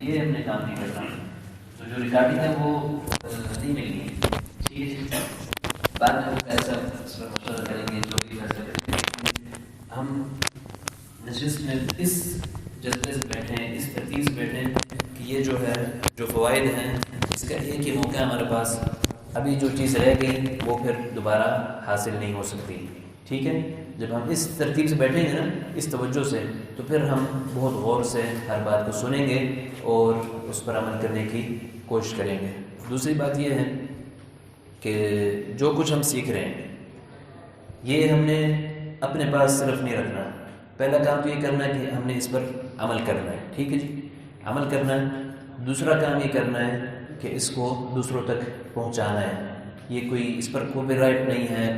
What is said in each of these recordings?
یہ ہم نے کام نہیں کرنا، تو جو ریکارڈنگ ہے وہ نہیں ملنی ہے. ٹھیک ہے جی، بعد میں وہ ایسا اس پر مشورہ کریں گے جو بھی فیصلہ کریں گے. ہم نشست میں اس جذبے سے بیٹھے ہیں، اس ترتیب سے بیٹھے ہیں کہ یہ جو ہے جو فوائد ہیں اس کا ایک ہی موقع ہمارے پاس، ابھی جو چیز رہ گئی وہ پھر دوبارہ حاصل نہیں ہو سکتی. ٹھیک ہے، جب ہم اس ترتیب سے بیٹھیں گے نا، اس توجہ سے، تو پھر ہم بہت غور سے ہر بات کو سنیں گے اور اس پر عمل کرنے کی کوشش کریں گے. دوسری بات یہ ہے کہ جو کچھ ہم سیکھ رہے ہیں یہ ہم نے اپنے پاس صرف نہیں رکھنا. پہلا کام تو یہ کرنا ہے کہ ہم نے اس پر عمل کرنا ہے. ٹھیک ہے جی، عمل کرنا ہے. دوسرا کام یہ کرنا ہے کہ اس کو دوسروں تک پہنچانا ہے. یہ کوئی اس پر کاپی رائٹ نہیں ہے،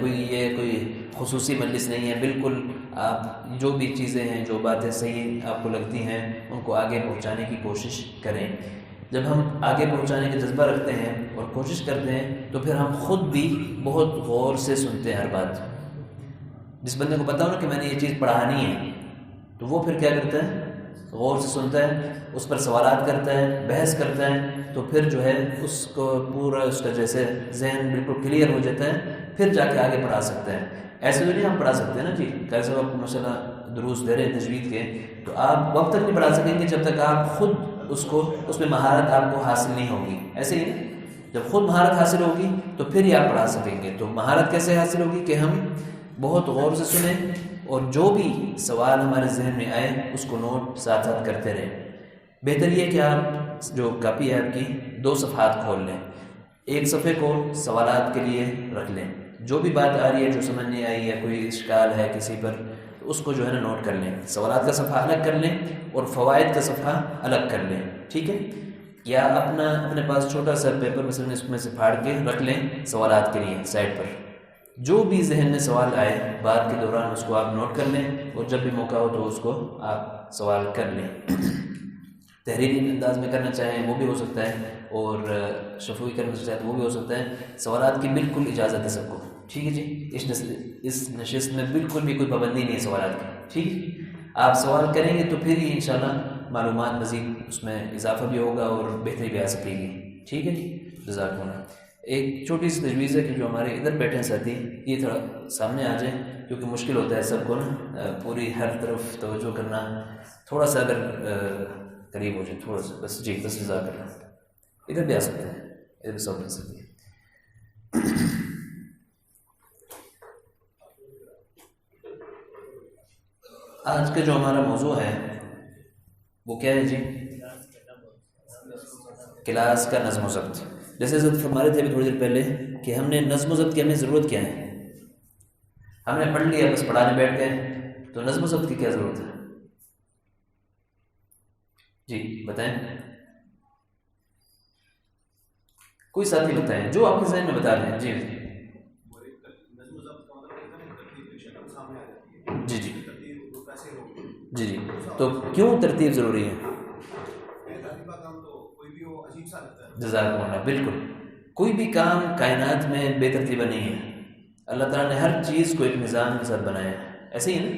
کوئی خصوصی مجلس نہیں ہے. بالکل آپ جو بھی چیزیں ہیں، جو باتیں صحیح آپ کو لگتی ہیں، ان کو آگے پہنچانے کی کوشش کریں. جب ہم آگے پہنچانے کا جذبہ رکھتے ہیں اور کوشش کرتے ہیں تو پھر ہم خود بھی بہت غور سے سنتے ہیں ہر بات. جس بندے کو پتا ہو نا کہ میں نے یہ چیز پڑھانی ہے، تو وہ پھر کیا کرتا ہے؟ غور سے سنتا ہے، اس پر سوالات کرتا ہے، بحث کرتا ہے. تو پھر جو ہے اس کو پورا اس کا جیسے ذہن بالکل کلیئر ہو جاتا ہے، پھر جا کے آگے پڑھا سکتا ہے. ایسے تو نہیں ہم پڑھا سکتے نا جی. کیسے آپ کو مسئلہ دروس دے رہے ہیں تجوید کے، تو آپ وقت تک نہیں پڑھا سکیں گے جب تک آپ خود اس میں مہارت آپ کو حاصل نہیں ہوگی. ایسے ہی نا، جب خود مہارت حاصل ہوگی تو پھر ہی آپ پڑھا سکیں گے. تو مہارت کیسے حاصل ہوگی؟ کہ ہم بہت غور سے سنیں اور جو بھی سوال ہمارے ذہن میں آئے اس کو نوٹ ساتھ ساتھ کرتے رہیں. بہتر یہ کہ آپ جو کاپی ہے آپ کی 2 صفحات کھول لیں، ایک صفحے کو سوالات کے لیے رکھ لیں. جو بھی بات آ رہی ہے، جو سمجھ نہیں آئی ہے، کوئی اشکال ہے کسی پر، تو اس کو جو ہے نا نوٹ کر لیں. سوالات کا صفحہ الگ کر لیں اور فوائد کا صفحہ الگ کر لیں. ٹھیک ہے، یا اپنے پاس چھوٹا سا پیپر مثلا اس میں سے پھاڑ کے رکھ لیں سوالات کے لیے سائڈ پر. جو بھی ذہن میں سوال آئے بات کے دوران اس کو آپ نوٹ کر لیں، اور جب بھی موقع ہو تو اس کو آپ سوال کر لیں. تحریری انداز میں کرنا چاہیں وہ بھی ہو سکتا ہے، اور شفوی کرنا چاہیں تو وہ بھی ہو سکتا ہے. سوالات کی بالکل اجازت ہے سب کو. ٹھیک ہے جی، اس نشست میں بالکل بھی کوئی پابندی نہیں ہے سوالات کی. ٹھیک ہے، آپ سوال کریں گے تو پھر ہی انشاءاللہ معلومات مزید اس میں اضافہ بھی ہوگا اور بہتری بھی آ سکے گی. ٹھیک ہے جی، جزاک اللہ. ایک چھوٹی سی تجویز ہے کہ جو ہمارے ادھر بیٹھے ہیں ساتھی، یہ تھوڑا سامنے آ جائیں، کیونکہ مشکل ہوتا ہے سب کو نا پوری ہر طرف توجہ کرنا. تھوڑا سا اگر قریب ہو جائے، تھوڑا سا بس. جی بس، جزاک اللہ. ادھر بھی آ سکتے ہیں، ادھر بھی سب مل سکتی ہے. آج کا جو ہمارا موضوع ہے وہ کیا ہے جی؟ کلاس کا نظم و ضبط. جیسے حضرت فرما رہے تھے ابھی تھوڑی دیر پہلے کہ ہم نے نظم و ضبط کی ہمیں ضرورت کیا ہے؟ ہم نے پڑھ لیا بس پڑھانے بیٹھ گئے، تو نظم و ضبط کی کیا ضرورت ہے؟ جی بتائیں، کوئی ساتھی بتائیں جو آپ کے ذہن میں بتا دیں. جی جی جی جی جی تو کیوں ترتیب ضروری ہے؟ جزاک اللہ. بالکل، کوئی بھی کام کائنات میں بے ترتیبہ نہیں ہے. اللہ تعالیٰ نے ہر چیز کو ایک نظام کے ساتھ بنایا ہے. ایسے ہی نا،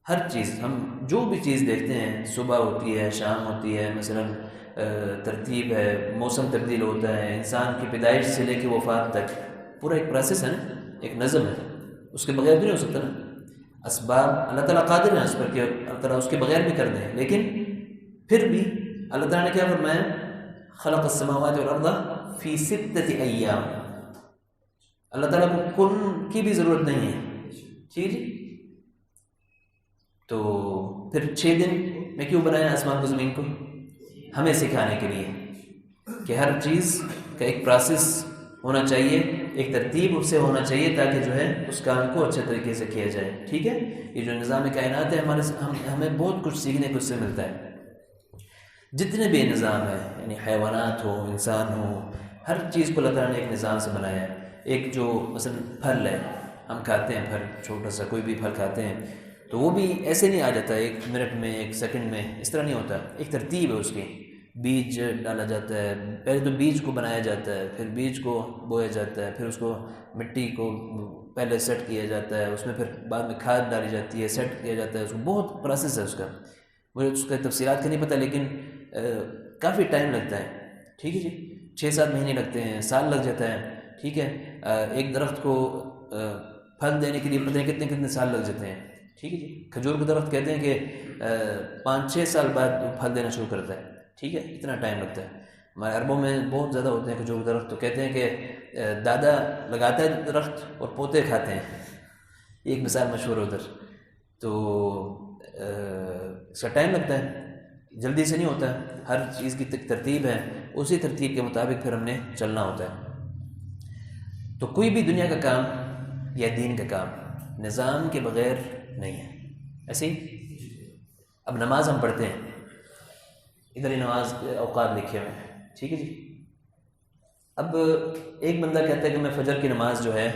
ہر چیز، ہم جو بھی چیز دیکھتے ہیں، صبح ہوتی ہے، شام ہوتی ہے، مثلا ترتیب ہے، موسم تبدیل ہوتا ہے، انسان کی پیدائش سے لے کے وفات تک پورا ایک پروسیس ہے نا، ایک نظم ہے. اس کے بغیر بھی نہیں ہو سکتا نا. اسباب اللہ تعالیٰ قادر ہیں اس پر کہ اللہ تعالیٰ اس کے بغیر بھی کر دیں، لیکن پھر بھی اللہ تعالیٰ نے کیا فرمایا؟ خلق السماوات والارض فی 6 ایام. اللہ تعالیٰ کو کن کی بھی ضرورت نہیں ہے. ٹھیک جی، تو پھر 6 دن میں کیوں بنایا آسمان کو زمین کو؟ ہمیں سکھانے کے لیے کہ ہر چیز کا ایک پروسیس ہونا چاہیے، ایک ترتیب اس سے ہونا چاہیے، تاکہ جو ہے اس کام کو اچھے طریقے سے کیا جائے. ٹھیک ہے، یہ جو نظام کائنات ہے ہمیں بہت کچھ سیکھنے کو اس سے ملتا ہے. جتنے بھی نظام ہیں، یعنی حیوانات ہو، انسان ہو، ہر چیز کو اللہ تعالیٰ نے ایک نظام سے بنایا ہے. ایک جو مثلا پھل ہے، ہم کھاتے ہیں پھل، چھوٹا سا کوئی بھی پھل کھاتے ہیں، تو وہ بھی ایسے نہیں آ جاتا 1 منٹ میں، 1 سیکنڈ میں، اس طرح نہیں ہوتا. ایک ترتیب ہے اس کی. بیج ڈالا جاتا ہے، پہلے تو بیج کو بنایا جاتا ہے، پھر بیج کو بویا جاتا ہے، پھر اس کو مٹی کو پہلے سیٹ کیا جاتا ہے، اس میں پھر بعد میں کھاد ڈالی جاتی ہے، سیٹ کیا جاتا ہے. اس کو بہت پروسیس ہے اس کا. مجھے اس کا تفصیلات کا نہیں پتہ، لیکن کافی ٹائم لگتا ہے، ٹھیک ہے جی، 6-7 مہینے لگتے ہیں، سال لگ جاتا ہے، ٹھیک ہے. ایک درخت کو پھل دینے کے لیے پتہ نہیں کتنے کتنے سال لگ جاتے ہیں، ٹھیک ہے جی. کھجور کا درخت کہتے ہیں کہ 5-6 سال بعد پھل دینا شروع کرتا ہے، ٹھیک ہے، اتنا ٹائم لگتا ہے. ہمارے عربوں میں بہت زیادہ ہوتے ہیں کھجور کے درخت، تو کہتے ہیں کہ دادا لگاتا ہے درخت اور پوتے کھاتے ہیں، ایک مثال مشہور ہے ادھر. تو اس کا ٹائم لگتا ہے، جلدی سے نہیں ہوتا ہے، ہر چیز کی ترتیب ہے، اسی ترتیب کے مطابق پھر ہم نے چلنا ہوتا ہے. تو کوئی بھی دنیا کا کام یا دین کا کام نظام کے بغیر نہیں ہے. ایسے ہی اب نماز ہم پڑھتے ہیں، ادھر ہی نماز کے اوقات لکھے ہوئے ہیں، ٹھیک ہے جی. اب ایک بندہ کہتا ہے کہ میں فجر کی نماز جو ہے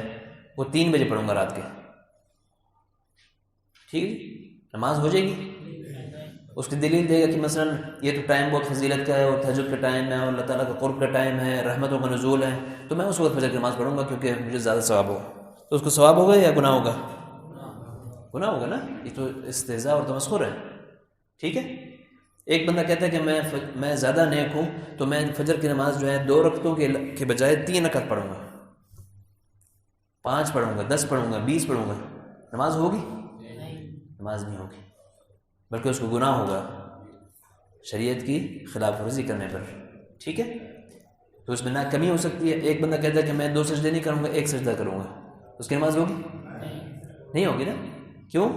وہ 3 بجے پڑھوں گا رات کے، ٹھیک ہے جی، نماز ہو جائے گی. اس کی دلیل دے گا کہ مثلا یہ تو ٹائم بہت فضیلت کا ہے اور تہجد کا ٹائم ہے اور اللہ تعالیٰ کا قرب کا ٹائم ہے، رحمتوں کا نزول ہے، تو میں اس وقت فجر کی نماز پڑھوں گا کیونکہ مجھے زیادہ ثواب ہوگا. تو اس کو ثواب ہوگا یا گناہ ہوگا؟ گناہ ہوگا نا، یہ تو استہزاء اور تمسخر ہے، ٹھیک ہے. ایک بندہ کہتا ہے کہ میں زیادہ نیک ہوں تو میں فجر کی نماز جو ہے 2 رکعتوں کے بجائے 3 رکعت پڑھوں گا، 5 پڑھوں گا، 10 پڑھوں گا، 20 پڑھوں گا. نماز ہوگی؟ نماز نہیں ہوگی، بلکہ اس کو گناہ ہوگا شریعت کی خلاف ورزی کرنے پر، ٹھیک ہے. تو اس میں نہ کمی ہو سکتی ہے. ایک بندہ کہتا ہے کہ میں 2 سجدے نہیں کروں گا، 1 سجدہ کروں گا، اس کی نماز ہوگی؟ نہیں ہوگی نا. کیوں؟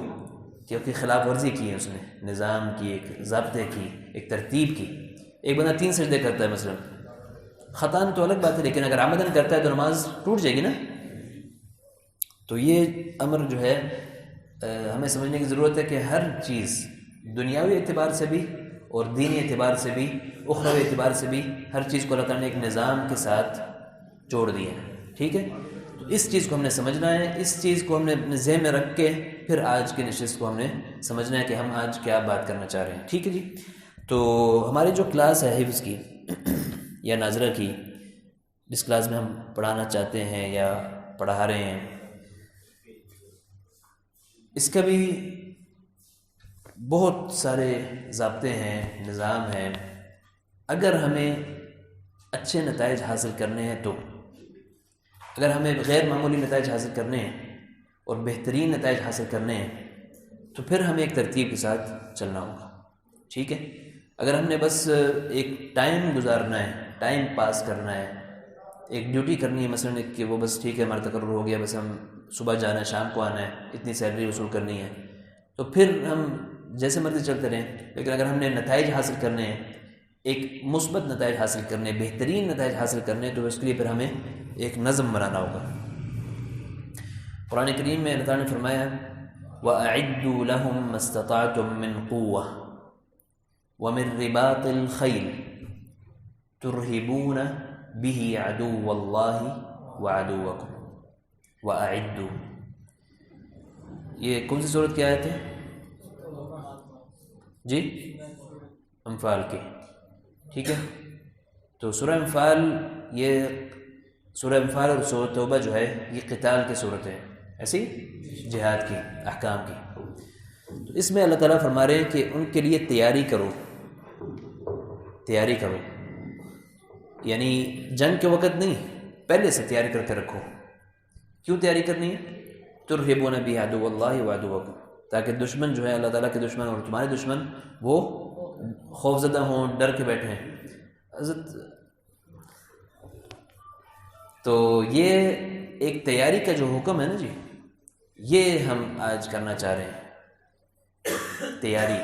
کیونکہ خلاف ورزی کی ہے اس نے، نظام کی، ایک ضابطے کی، ایک ترتیب کی. ایک بندہ 3 سجدے کرتا ہے مثلا، خطاً تو الگ بات ہے، لیکن اگر عمدن کرتا ہے تو نماز ٹوٹ جائے گی نا. تو یہ امر جو ہے ہمیں سمجھنے کی ضرورت ہے کہ ہر چیز دنیاوی اعتبار سے بھی اور دینی اعتبار سے بھی، اخروی اعتبار سے بھی، ہر چیز کو اللہ تعالیٰ نے ایک نظام کے ساتھ جوڑ دیا ہے، ٹھیک ہے. تو اس چیز کو ہم نے سمجھنا ہے، اس چیز کو ہم نے اپنے ذہن میں رکھ کے پھر آج کی نشست کو ہم نے سمجھنا ہے کہ ہم آج کیا بات کرنا چاہ رہے ہیں، ٹھیک ہے جی. تو ہماری جو کلاس ہے حفظ کی یا ناظرہ کی، جس کلاس میں ہم پڑھانا چاہتے ہیں یا پڑھا رہے ہیں، اس کا بھی بہت سارے ضابطے ہیں، نظام ہے. اگر ہمیں اچھے نتائج حاصل کرنے ہیں تو، اگر ہمیں غیر معمولی نتائج حاصل کرنے ہیں اور بہترین نتائج حاصل کرنے ہیں تو پھر ہمیں ایک ترتیب کے ساتھ چلنا ہوگا، ٹھیک ہے. اگر ہم نے بس ایک ٹائم گزارنا ہے، ٹائم پاس کرنا ہے، ایک ڈیوٹی کرنی ہے مثلا کہ وہ بس ٹھیک ہے ہمارا تقرر ہو گیا، بس ہم صبح جانا ہے، شام کو آنا ہے، اتنی سیلری وصول کرنی ہے، تو پھر ہم جیسے مرضی چلتے رہیں. لیکن اگر ہم نے نتائج حاصل کرنے ہیں، ایک مثبت نتائج حاصل کرنے، بہترین نتائج حاصل کرنے، تو اس کے لیے پھر ہمیں ایک نظم بنانا ہوگا. قرآن کریم میں اللہ تعالیٰ نے فرمایا وَأَعِدُّوا لَهُم مَّا اسْتَطَعْتُم مِّن قُوَّةٍ وَمِن رِّبَاطِ الْخَيْلِ تُرْهِبُونَ بِهِ عَدُوَّ اللَّهِ وَعَدُوَّكُمْ وَأَعِدُّوا. یہ کون سی صورت کی آیت ہے جی؟ انفال کی، ٹھیک ہے. تو سورہ انفال، یہ سورہ انفال اور سورہ توبہ جو ہے یہ قتال کی صورت ہے، ایسی جہاد کی، احکام کی. تو اس میں اللہ تعالیٰ فرما رہے ہیں کہ ان کے لیے تیاری کرو، تیاری کرو، یعنی جنگ کے وقت نہیں، پہلے سے تیاری کر کے رکھو. کیوں تیاری کرنی ہے؟ ترہبون بہ عدو اللہ وعدوکم، تاکہ دشمن جو ہے اللہ تعالیٰ کے دشمن اور تمہارے دشمن وہ خوفزدہ ہوں، ڈر کے بیٹھیں. تو یہ ایک تیاری کا جو حکم ہے نا جی، یہ ہم آج کرنا چاہ رہے ہیں. تیاری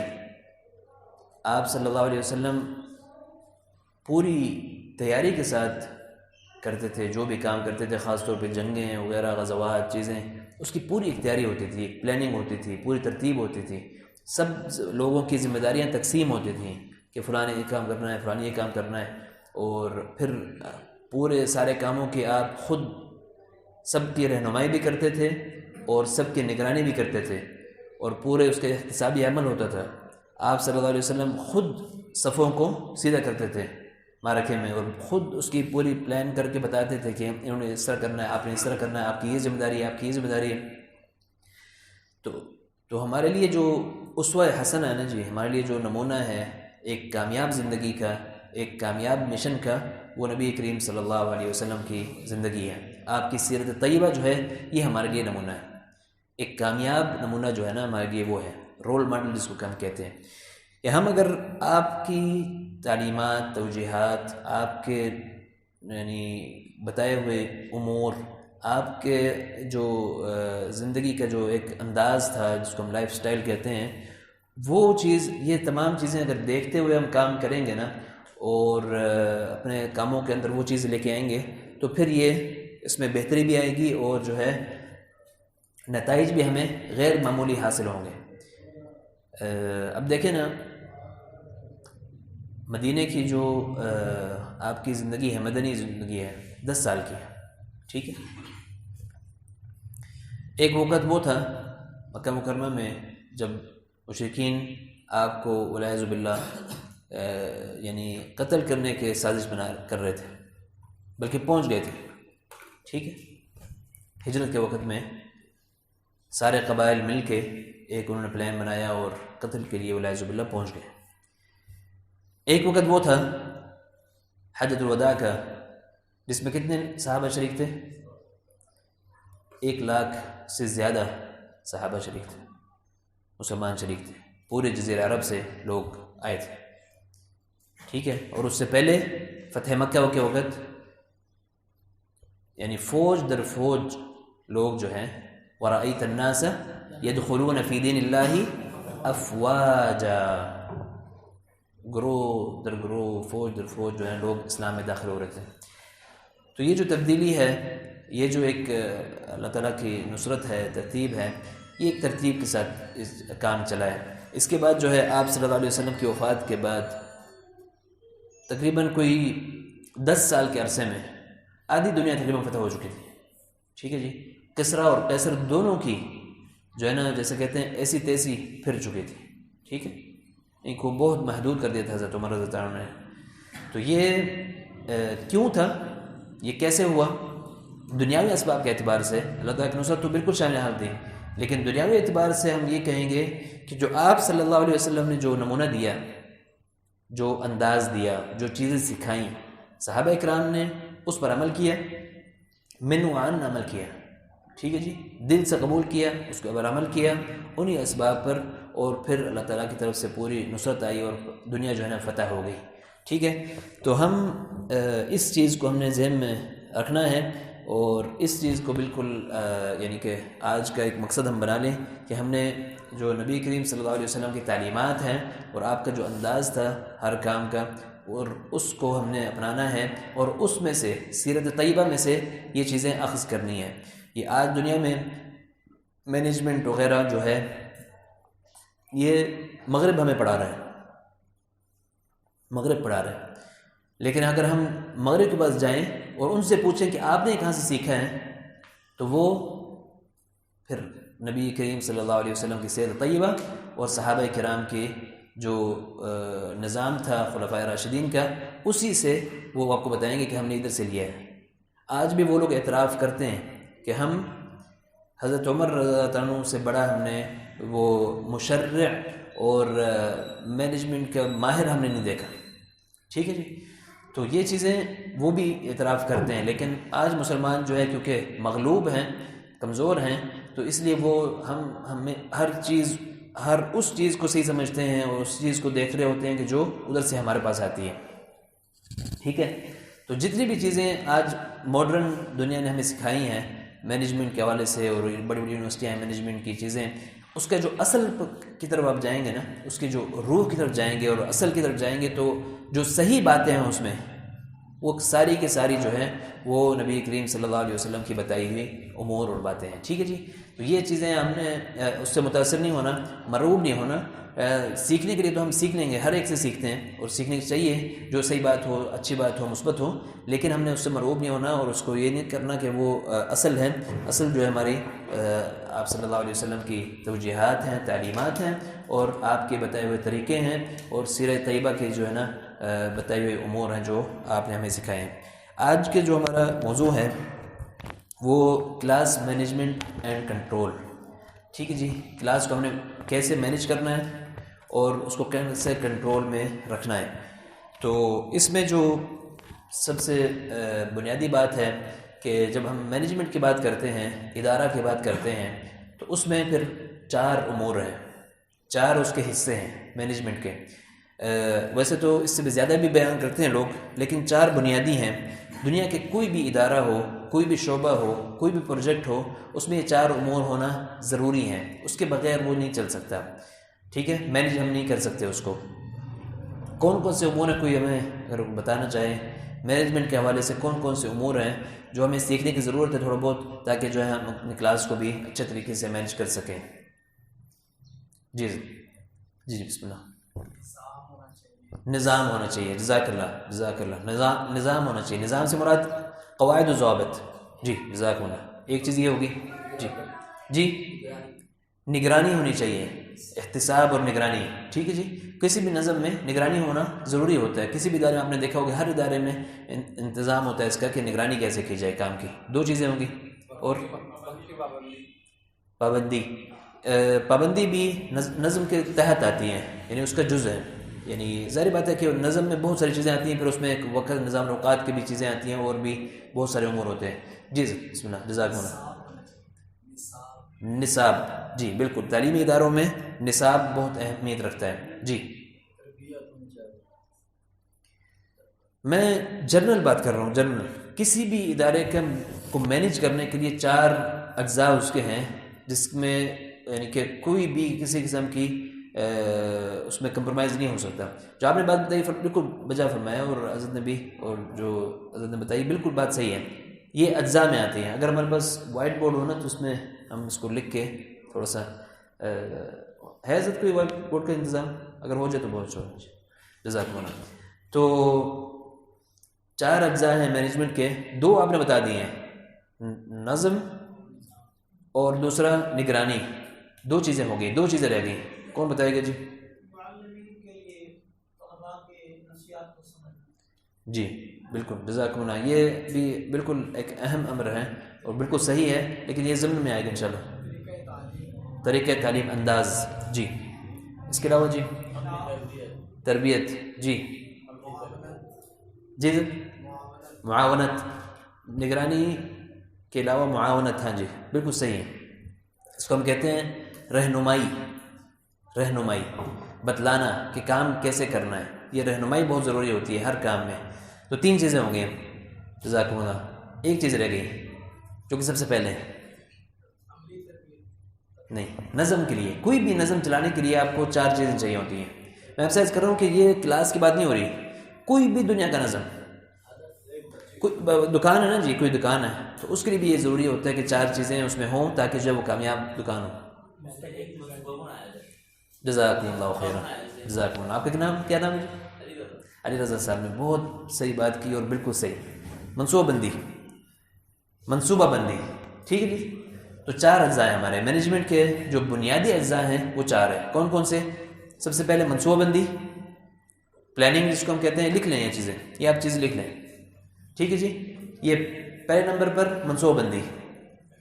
آپ صلی اللہ علیہ وسلم پوری تیاری کے ساتھ کرتے تھے، جو بھی کام کرتے تھے، خاص طور پہ جنگیں وغیرہ، غزوات، چیزیں، اس کی پوری ایک تیاری ہوتی تھی، ایک پلاننگ ہوتی تھی، پوری ترتیب ہوتی تھی. سب لوگوں کی ذمہ داریاں تقسیم ہوتی تھیں کہ فلاں یہ کام کرنا ہے، فلاں یہ کام کرنا ہے، اور پھر پورے سارے کاموں کی آپ خود سب کی رہنمائی بھی کرتے تھے اور سب کی نگرانی بھی کرتے تھے، اور پورے اس کے احتسابی عمل ہوتا تھا. آپ صلی اللہ علیہ وسلم خود صفوں کو سیدھا کرتے تھے معرکے میں، اور خود اس کی پوری پلان کر کے بتاتے تھے کہ انہوں نے اس طرح کرنا ہے، آپ نے اس طرح کرنا ہے، آپ کی یہ ذمہ داری ہے، آپ کی یہ ذمہ داری ہے. تو ہمارے لیے جو اسوہ حسنہ ہے نا جی، ہمارے لیے جو نمونہ ہے، ایک کامیاب زندگی کا، ایک کامیاب مشن کا، وہ نبی کریم صلی اللہ علیہ وسلم کی زندگی ہے. آپ کی سیرت طیبہ جو ہے یہ ہمارے لیے نمونہ ہے. ایک کامیاب نمونہ جو ہے نا ہمارے لیے وہ ہے رول ماڈل، جس کو ہم کہتے ہیں. کہ ہم اگر آپ کی تعلیمات، توجیہات، آپ کے یعنی بتائے ہوئے امور، آپ کے جو زندگی کا جو ایک انداز تھا جس کو ہم لائف سٹائل کہتے ہیں، وہ چیز، یہ تمام چیزیں اگر دیکھتے ہوئے ہم کام کریں گے نا اور اپنے کاموں کے اندر وہ چیزیں لے کے آئیں گے تو پھر یہ اس میں بہتری بھی آئے گی اور جو ہے نتائج بھی ہمیں غیر معمولی حاصل ہوں گے. اب دیکھیں نا، مدینہ کی جو آپ کی زندگی ہے، مدنی زندگی ہے، 10 سال کی ہے، ٹھیک ہے. ایک وقت وہ تھا مکہ مکرمہ میں جب مشرکین آپ کو والعیاذ باللہ یعنی قتل کرنے کے سازش کر رہے تھے، بلکہ پہنچ گئے تھے، ٹھیک ہے. ہجرت کے وقت میں سارے قبائل مل کے ایک انہوں نے پلان بنایا اور قتل کے لیے والعیاذ باللہ پہنچ گئے. ایک وقت وہ تھا حجۃ الوداع کا، جس میں کتنے صحابہ شریک تھے؟ 1 لاکھ سے زیادہ صحابہ شریک تھے، مسلمان شریک تھے، پورے جزیرہ عرب سے لوگ آئے تھے، ٹھیک ہے. اور اس سے پہلے فتح مکہ کے وقت یعنی فوج در فوج لوگ جو ہیں، وَرَأَيْتَ النَّاسَ يَدْخُلُونَ فِي دِينِ اللَّهِ أَفْوَاجًا، گروہ در گروہ، فوج در فوج جو ہیں لوگ اسلام میں داخل ہو رہے تھے. تو یہ جو تبدیلی ہے، یہ جو ایک اللہ تعالیٰ کی نصرت ہے، ترتیب ہے، یہ ایک ترتیب کے ساتھ اس کام چلا ہے. اس کے بعد جو ہے آپ صلی اللہ علیہ وسلم کی وفات کے بعد تقریباً کوئی 10 سال کے عرصے میں آدھی دنیا تقریباً فتح ہو چکی تھی، ٹھیک ہے جی. کسریٰ اور قیصر دونوں کی جو ہے نا، جیسے کہتے ہیں ایسی تیسی پھر چکی تھی، ٹھیک ہے. ان کو بہت محدود کر دیا تھا حضرت عمر رضی اللہ عنہ نے. تو یہ کیوں تھا، یہ کیسے ہوا؟ دنیاوی اسباب کے اعتبار سے اللہ تعالیٰ کی نصرت تو بالکل شامل حال تھی، لیکن دنیاوی اعتبار سے ہم یہ کہیں گے کہ جو آپ صلی اللہ علیہ وسلم نے جو نمونہ دیا، جو انداز دیا، جو چیزیں سکھائیں، صحابہ اکرام نے اس پر عمل کیا، من وعن عمل کیا، ٹھیک ہے جی. دل سے قبول کیا، اس کے اوپر عمل کیا انہی اسباب پر، اور پھر اللہ تعالیٰ کی طرف سے پوری نصرت آئی اور دنیا جو ہے نا فتح ہو گئی، ٹھیک ہے. تو ہم اس چیز کو ہم نے ذہن میں رکھنا ہے اور اس چیز کو بالکل یعنی کہ آج کا ایک مقصد ہم بنا لیں کہ ہم نے جو نبی کریم صلی اللہ علیہ وسلم کی تعلیمات ہیں اور آپ کا جو انداز تھا ہر کام کا، اور اس کو ہم نے اپنانا ہے، اور اس میں سے سیرت طیبہ میں سے یہ چیزیں اخذ کرنی ہیں. یہ آج دنیا میں مینجمنٹ وغیرہ جو ہے یہ مغرب ہمیں پڑھا رہا ہے، مغرب پڑھا رہا ہے. لیکن اگر ہم مغرب کے پاس جائیں اور ان سے پوچھیں کہ آپ نے کہاں سے سیکھا ہے، تو وہ پھر نبی کریم صلی اللہ علیہ وسلم کی سیرت طیبہ اور صحابہ کرام کی جو نظام تھا خلفائے راشدین کا، اسی سے وہ آپ کو بتائیں گے کہ ہم نے ادھر سے لیا ہے. آج بھی وہ لوگ اعتراف کرتے ہیں کہ ہم حضرت عمر رضی اللہ عنہ سے بڑا ہم نے وہ مشرع اور مینجمنٹ کا ماہر ہم نے نہیں دیکھا، ٹھیک ہے جی. تو یہ چیزیں وہ بھی اعتراف کرتے ہیں، لیکن آج مسلمان جو ہے کیونکہ مغلوب ہیں، کمزور ہیں، تو اس لیے وہ ہمیں ہر اس چیز کو صحیح سمجھتے ہیں اور اس چیز کو دیکھ رہے ہوتے ہیں کہ جو ادھر سے ہمارے پاس آتی ہے، ٹھیک ہے. تو جتنی بھی چیزیں آج ماڈرن دنیا نے ہمیں سکھائی ہیں مینجمنٹ کے حوالے سے، اور بڑی بڑی یونیورسٹیاں ہیں مینجمنٹ کی چیزیں، اس کا جو اصل کی طرف آپ جائیں گے نا، اس کی جو روح کی طرف جائیں گے اور اصل کی طرف جائیں گے، تو جو صحیح باتیں ہیں اس میں وہ ساری کی ساری جو ہے وہ نبی کریم صلی اللہ علیہ وسلم کی بتائی ہوئی امور اور باتیں ہیں، ٹھیک ہے جی. تو یہ چیزیں ہم نے اس سے متاثر نہیں ہونا، مرعوب نہیں ہونا. سیکھنے کے لیے تو ہم سیکھ لیں گے، ہر ایک سے سیکھتے ہیں اور سیکھنے چاہیے، جو صحیح بات ہو، اچھی بات ہو، مثبت ہو، لیکن ہم نے اس سے مرعوب نہیں ہونا اور اس کو یہ نہیں کرنا کہ وہ اصل ہے. اصل جو ہے ہماری آپ صلی اللہ علیہ وسلم کی توجیہات ہیں، تعلیمات ہیں، اور آپ کے بتائے ہوئے طریقے ہیں، اور سیرت طیبہ کے جو ہے نا بتائے ہوئے امور ہیں جو آپ نے ہمیں سکھائے ہیں. آج کے جو ہمارا موضوع ہے وہ کلاس مینجمنٹ اینڈ کنٹرول، ٹھیک ہے جی. کلاس کو ہم نے کیسے مینج کرنا ہے اور اس کو کیسے کنٹرول میں رکھنا ہے. تو اس میں جو سب سے بنیادی بات ہے کہ جب ہم مینجمنٹ کی بات کرتے ہیں، ادارہ کی بات کرتے ہیں، تو اس میں پھر 4 امور ہیں، 4 اس کے حصے ہیں مینجمنٹ کے. ویسے تو اس سے بھی زیادہ بھی بیان کرتے ہیں لوگ، لیکن 4 بنیادی ہیں. دنیا کے کوئی بھی ادارہ ہو، کوئی بھی شعبہ ہو، کوئی بھی پروجیکٹ ہو، اس میں یہ 4 امور ہونا ضروری ہیں. اس کے بغیر وہ نہیں چل سکتا. ٹھیک ہے، مینیج ہم نہیں کر سکتے اس کو. کون کون سے امور ہیں، کوئی ہمیں اگر بتانا چاہے مینجمنٹ کے حوالے سے کون کون سے امور ہیں جو ہمیں سیکھنے کی ضرورت ہے تھوڑا بہت، تاکہ جو ہے ہم اپنی کلاس کو بھی اچھے طریقے سے مینیج کر سکیں. جی جی بسم اللہ. نظام ہونا چاہیے. جزاک اللہ جزاک اللہ. نظام ہونا چاہیے. نظام سے مراد قواعد و ضوابط. جی جزاک اللہ. ایک چیز یہ ہوگی. جی نگرانی ہونی چاہیے، احتساب اور نگرانی. ٹھیک ہے جی، کسی بھی نظم میں نگرانی ہونا ضروری ہوتا ہے. کسی بھی ادارے میں آپ نے دیکھا ہوگا، ہر ادارے میں انتظام ہوتا ہے اس کا کہ نگرانی کیسے کی جائے کام کی. 2 چیزیں ہوں گی. اور پابندی بھی نظم کے تحت آتی ہیں، یعنی اس کا جز ہے. یعنی ظاہر بات ہے کہ نظم میں بہت ساری چیزیں آتی ہیں، پھر اس میں ایک وقت نظام اوقات کی بھی چیزیں آتی ہیں، اور بھی بہت سارے امور ہوتے ہیں. جی بسم اللہ. جزاک اللہ. نصاب. جی بالکل، تعلیمی اداروں میں نصاب بہت اہمیت رکھتا ہے. جی میں جنرل بات کر رہا ہوں. جنرل کسی بھی ادارے کو مینیج کرنے کے لیے 4 اجزاء اس کے ہیں، جس میں یعنی کہ کوئی بھی کسی قسم کی اس میں کمپرومائز نہیں ہو سکتا. جو آپ نے بات بتائی بالکل بجا فرمایا، اور حضرت نے بھی، اور جو حضرت نے بتائی بالکل بات صحیح ہے. یہ اجزاء میں آتی ہیں. اگر ہمارے پاس وائٹ بورڈ ہو نا تو اس میں ہم اس کو لکھ کے تھوڑا سا ہے حضرت کوئی وائٹ بورڈ کا انتظام اگر ہو جائے تو بہت اچھا. جزاک اللہ. تو 4 اجزاء ہیں مینجمنٹ کے. 2 آپ نے بتا دیے ہیں، نظم اور دوسرا نگرانی. 2 چیزیں ہو گئی. 2 چیزیں رہ گئیں. کون بتائے گا؟ جی جی بالکل جزاکم اللہ. یہ بھی بالکل ایک اہم امر ہے اور بالکل صحیح ہے، لیکن یہ ضمن میں آئے گا انشاءاللہ. طریقہ تعلیم، انداز. جی اس کے علاوہ جی تربیت. جی جی معاونت. نگرانی کے علاوہ معاونت. ہاں جی بالکل صحیح ہے. اس کو ہم کہتے ہیں رہنمائی. رہنمائی بتلانا کہ کام کیسے کرنا ہے. یہ رہنمائی بہت ضروری ہوتی ہے ہر کام میں. تو 3 چیزیں ہوں گی. جزاکم اللہ. ایک چیز رہ گئی جو کہ سب سے پہلے نہیں، نظم کے لیے، کوئی بھی نظم چلانے کے لیے آپ کو 4 چیزیں چاہیے ہوتی ہیں. میں آپ سے عرض کر رہا ہوں کہ یہ کلاس کی بات نہیں ہو رہی. کوئی بھی دنیا کا نظم، کوئی دکان ہے نا جی، کوئی دکان ہے تو اس کے لیے بھی یہ ضروری ہوتا ہے کہ 4 چیزیں اس میں ہوں تاکہ جو وہ کامیاب دکان ہو. جزاکم اللہ خیرا. جزاکم اللہ. آپ کا نام کیا نام ہے؟ علی رضا صاحب نے بہت صحیح بات کی اور بالکل صحیح. منصوبہ بندی، منصوبہ بندی. ٹھیک ہے جی. تو 4 اجزاء ہیں ہمارے مینجمنٹ کے. جو بنیادی اجزاء ہیں وہ 4 ہیں. کون کون سے؟ سب سے پہلے منصوبہ بندی، پلاننگ جس کو ہم کہتے ہیں. لکھ لیں یہ چیزیں، یہ آپ چیزیں لکھ لیں. ٹھیک ہے جی. یہ پہلے نمبر پر منصوبہ بندی،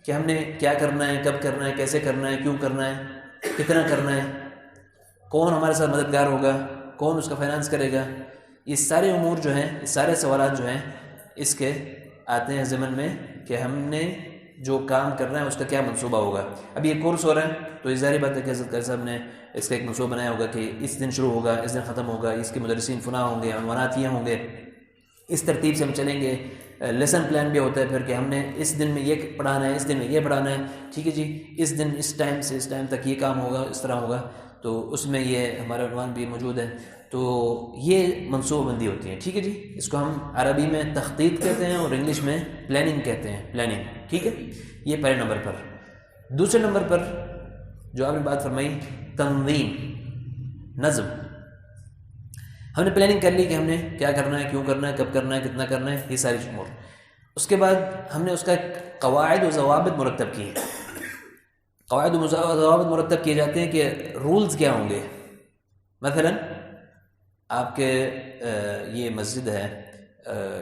کہ ہم نے کیا کرنا ہے، کب کرنا ہے، کیسے کرنا ہے، کیوں کرنا ہے، کتنا کرنا ہے، کون ہمارے ساتھ مددگار ہوگا، کون اس کا فائنانس کرے گا. یہ سارے امور جو ہیں، یہ سارے سوالات جو ہیں اس کے آتے ہیں ضمن میں کہ ہم نے جو کام کرنا ہے اس کا کیا منصوبہ ہوگا. اب یہ کورس ہو رہا ہے تو یہ ظاہر بات ہے کہ حضرت قاری صاحب نے اس کا ایک منصوبہ بنایا ہوگا کہ اس دن شروع ہوگا، اس دن ختم ہوگا، اس کے مدرسین فلاں ہوں گے، عنوانات یہ ہوں گے، اس ترتیب سے ہم چلیں گے. لیسن پلان بھی ہوتا ہے پھر کہ ہم نے اس دن میں یہ پڑھانا ہے، اس دن میں یہ پڑھانا ہے. ٹھیک ہے جی. اس دن اس ٹائم سے اس ٹائم تک یہ کام ہوگا، اس طرح ہوگا. تو اس میں یہ ہمارا عنوان بھی موجود ہے. تو یہ منصوبہ بندی ہوتی ہے. ٹھیک ہے جی. اس کو ہم عربی میں تخطیط کہتے ہیں اور انگلش میں پلاننگ کہتے ہیں. پلاننگ. ٹھیک ہے. یہ پہلے نمبر پر. دوسرے نمبر پر جو آپ نے بات فرمائی، تنظیم، نظم. ہم نے پلاننگ کر لی کہ ہم نے کیا کرنا ہے، کیوں کرنا ہے، کب کرنا ہے، کتنا کرنا ہے، یہ ساری امور. اس کے بعد ہم نے اس کا قواعد و ضوابط مرتب کیے. قواعد و ضوابط مرتب کیے جاتے ہیں کہ رولز کیا ہوں گے. مثلا آپ کے یہ مسجد ہے،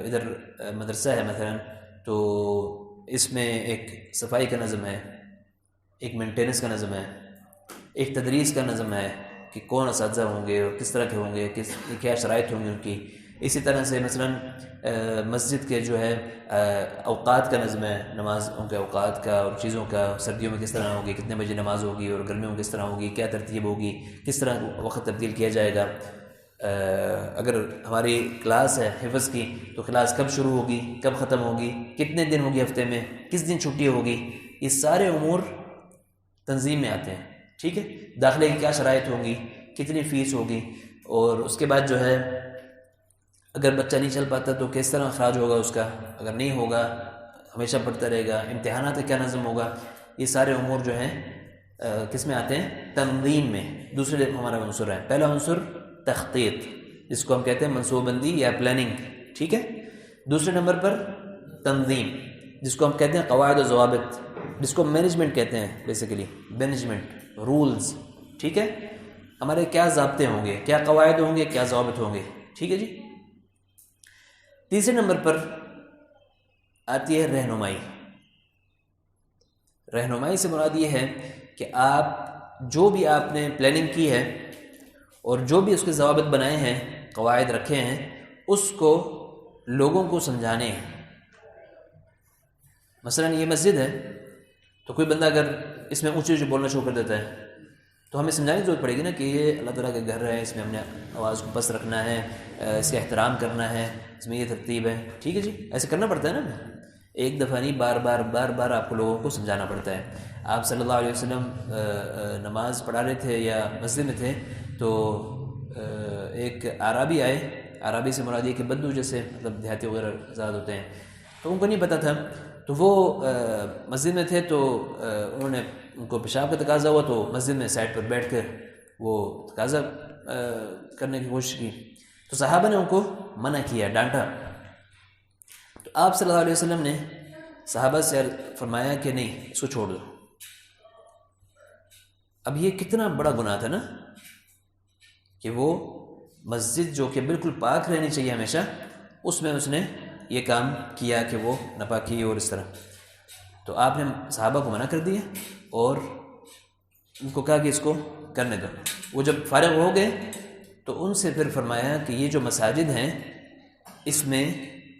ادھر مدرسہ ہے مثلا، تو اس میں ایک صفائی کا نظم ہے، ایک مینٹیننس کا نظم ہے، ایک تدریس کا نظم ہے کہ کون اساتذہ ہوں گے اور کس طرح کے ہوں گے، کیا شرائط ہوں گی ان کی. اسی طرح سے مثلا مسجد کے جو ہے اوقات کا نظم ہے، نمازوں کے اوقات کا اور چیزوں کا، سردیوں میں کس طرح ہوگی، کتنے بجے نماز ہوگی، اور گرمیوں میں کس طرح ہوگی، کیا ترتیب ہوگی، کس طرح وقت تبدیل کیا جائے گا. اگر ہماری کلاس ہے حفظ کی تو کلاس کب شروع ہوگی، کب ختم ہوگی، کتنے دن ہوگی ہفتے میں، کس دن چھٹی ہوگی، یہ سارے امور تنظیم میں آتے ہیں. ٹھیک ہے، داخلے کی کیا شرائط ہوں گی، کتنی فیس ہوگی، اور اس کے بعد جو ہے اگر بچہ نہیں چل پاتا تو کس طرح اخراج ہوگا اس کا، اگر نہیں ہوگا ہمیشہ پڑھتا رہے گا، امتحانات کا کیا نظم ہوگا. یہ سارے امور جو ہیں کس میں آتے ہیں؟ تنظیم میں. دوسرے ہمارا عنصر ہے. پہلا عنصر تخطیط، جس کو ہم کہتے ہیں منصوبہ بندی یا پلاننگ. ٹھیک ہے. دوسرے نمبر پر تنظیم، جس کو ہم کہتے ہیں قواعد و ضوابط، جس کو مینجمنٹ کہتے ہیں بیسیکلی، مینجمنٹ، رولز. ٹھیک ہے، ہمارے کیا ضابطے ہوں گے، کیا قواعد ہوں گے، کیا ضوابط ہوں گے. ٹھیک ہے جی. تیسرے نمبر پر آتی ہے رہنمائی. رہنمائی سے مراد یہ ہے کہ آپ جو بھی آپ نے پلاننگ کی ہے اور جو بھی اس کے ضوابط بنائے ہیں، قواعد رکھے ہیں، اس کو لوگوں کو سمجھانے ہیں. مثلا یہ مسجد ہے تو کوئی بندہ اگر اس میں اونچی اونچی بولنا شروع کر دیتا ہے تو ہمیں سمجھانے کی ضرورت پڑے گی نا کہ یہ اللہ تعالیٰ کا گھر ہے، اس میں ہم نے آواز کو پست رکھنا ہے، اس کا احترام کرنا ہے، اس میں یہ ترتیب ہے. ٹھیک ہے جی، ایسے کرنا پڑتا ہے نا. ایک دفعہ نہیں، بار بار آپ کو لوگوں کو سمجھانا پڑتا ہے. آپ صلی اللہ علیہ وسلم نماز پڑھا رہے تھے یا مسجد میں تھے تو ایک عرابی آئے. عرابی سے مراد یہ کہ بدو جیسے مطلب دیہاتی وغیرہ آزاد ہوتے ہیں، تو ان کو نہیں پتہ تھا. تو وہ مسجد میں تھے تو انہوں نے، ان کو پیشاب کا تقاضا ہوا تو مسجد میں سائڈ پر بیٹھ کر وہ تقاضا کرنے کی کوشش کی. تو صحابہ نے ان کو منع کیا، ڈانٹا. تو آپ صلی اللہ علیہ وسلم نے صحابہ سے فرمایا کہ نہیں، اس کو چھوڑ دو. اب یہ کتنا بڑا گناہ تھا نا کہ وہ مسجد جو کہ بالکل پاک رہنی چاہیے ہمیشہ، اس میں اس نے یہ کام کیا کہ وہ ناپاکی اور اس طرح. تو آپ نے صحابہ کو منع کر دیا اور ان کو کہا کہ اس کو کرنے دو. وہ جب فارغ ہو گئے تو ان سے پھر فرمایا کہ یہ جو مساجد ہیں اس میں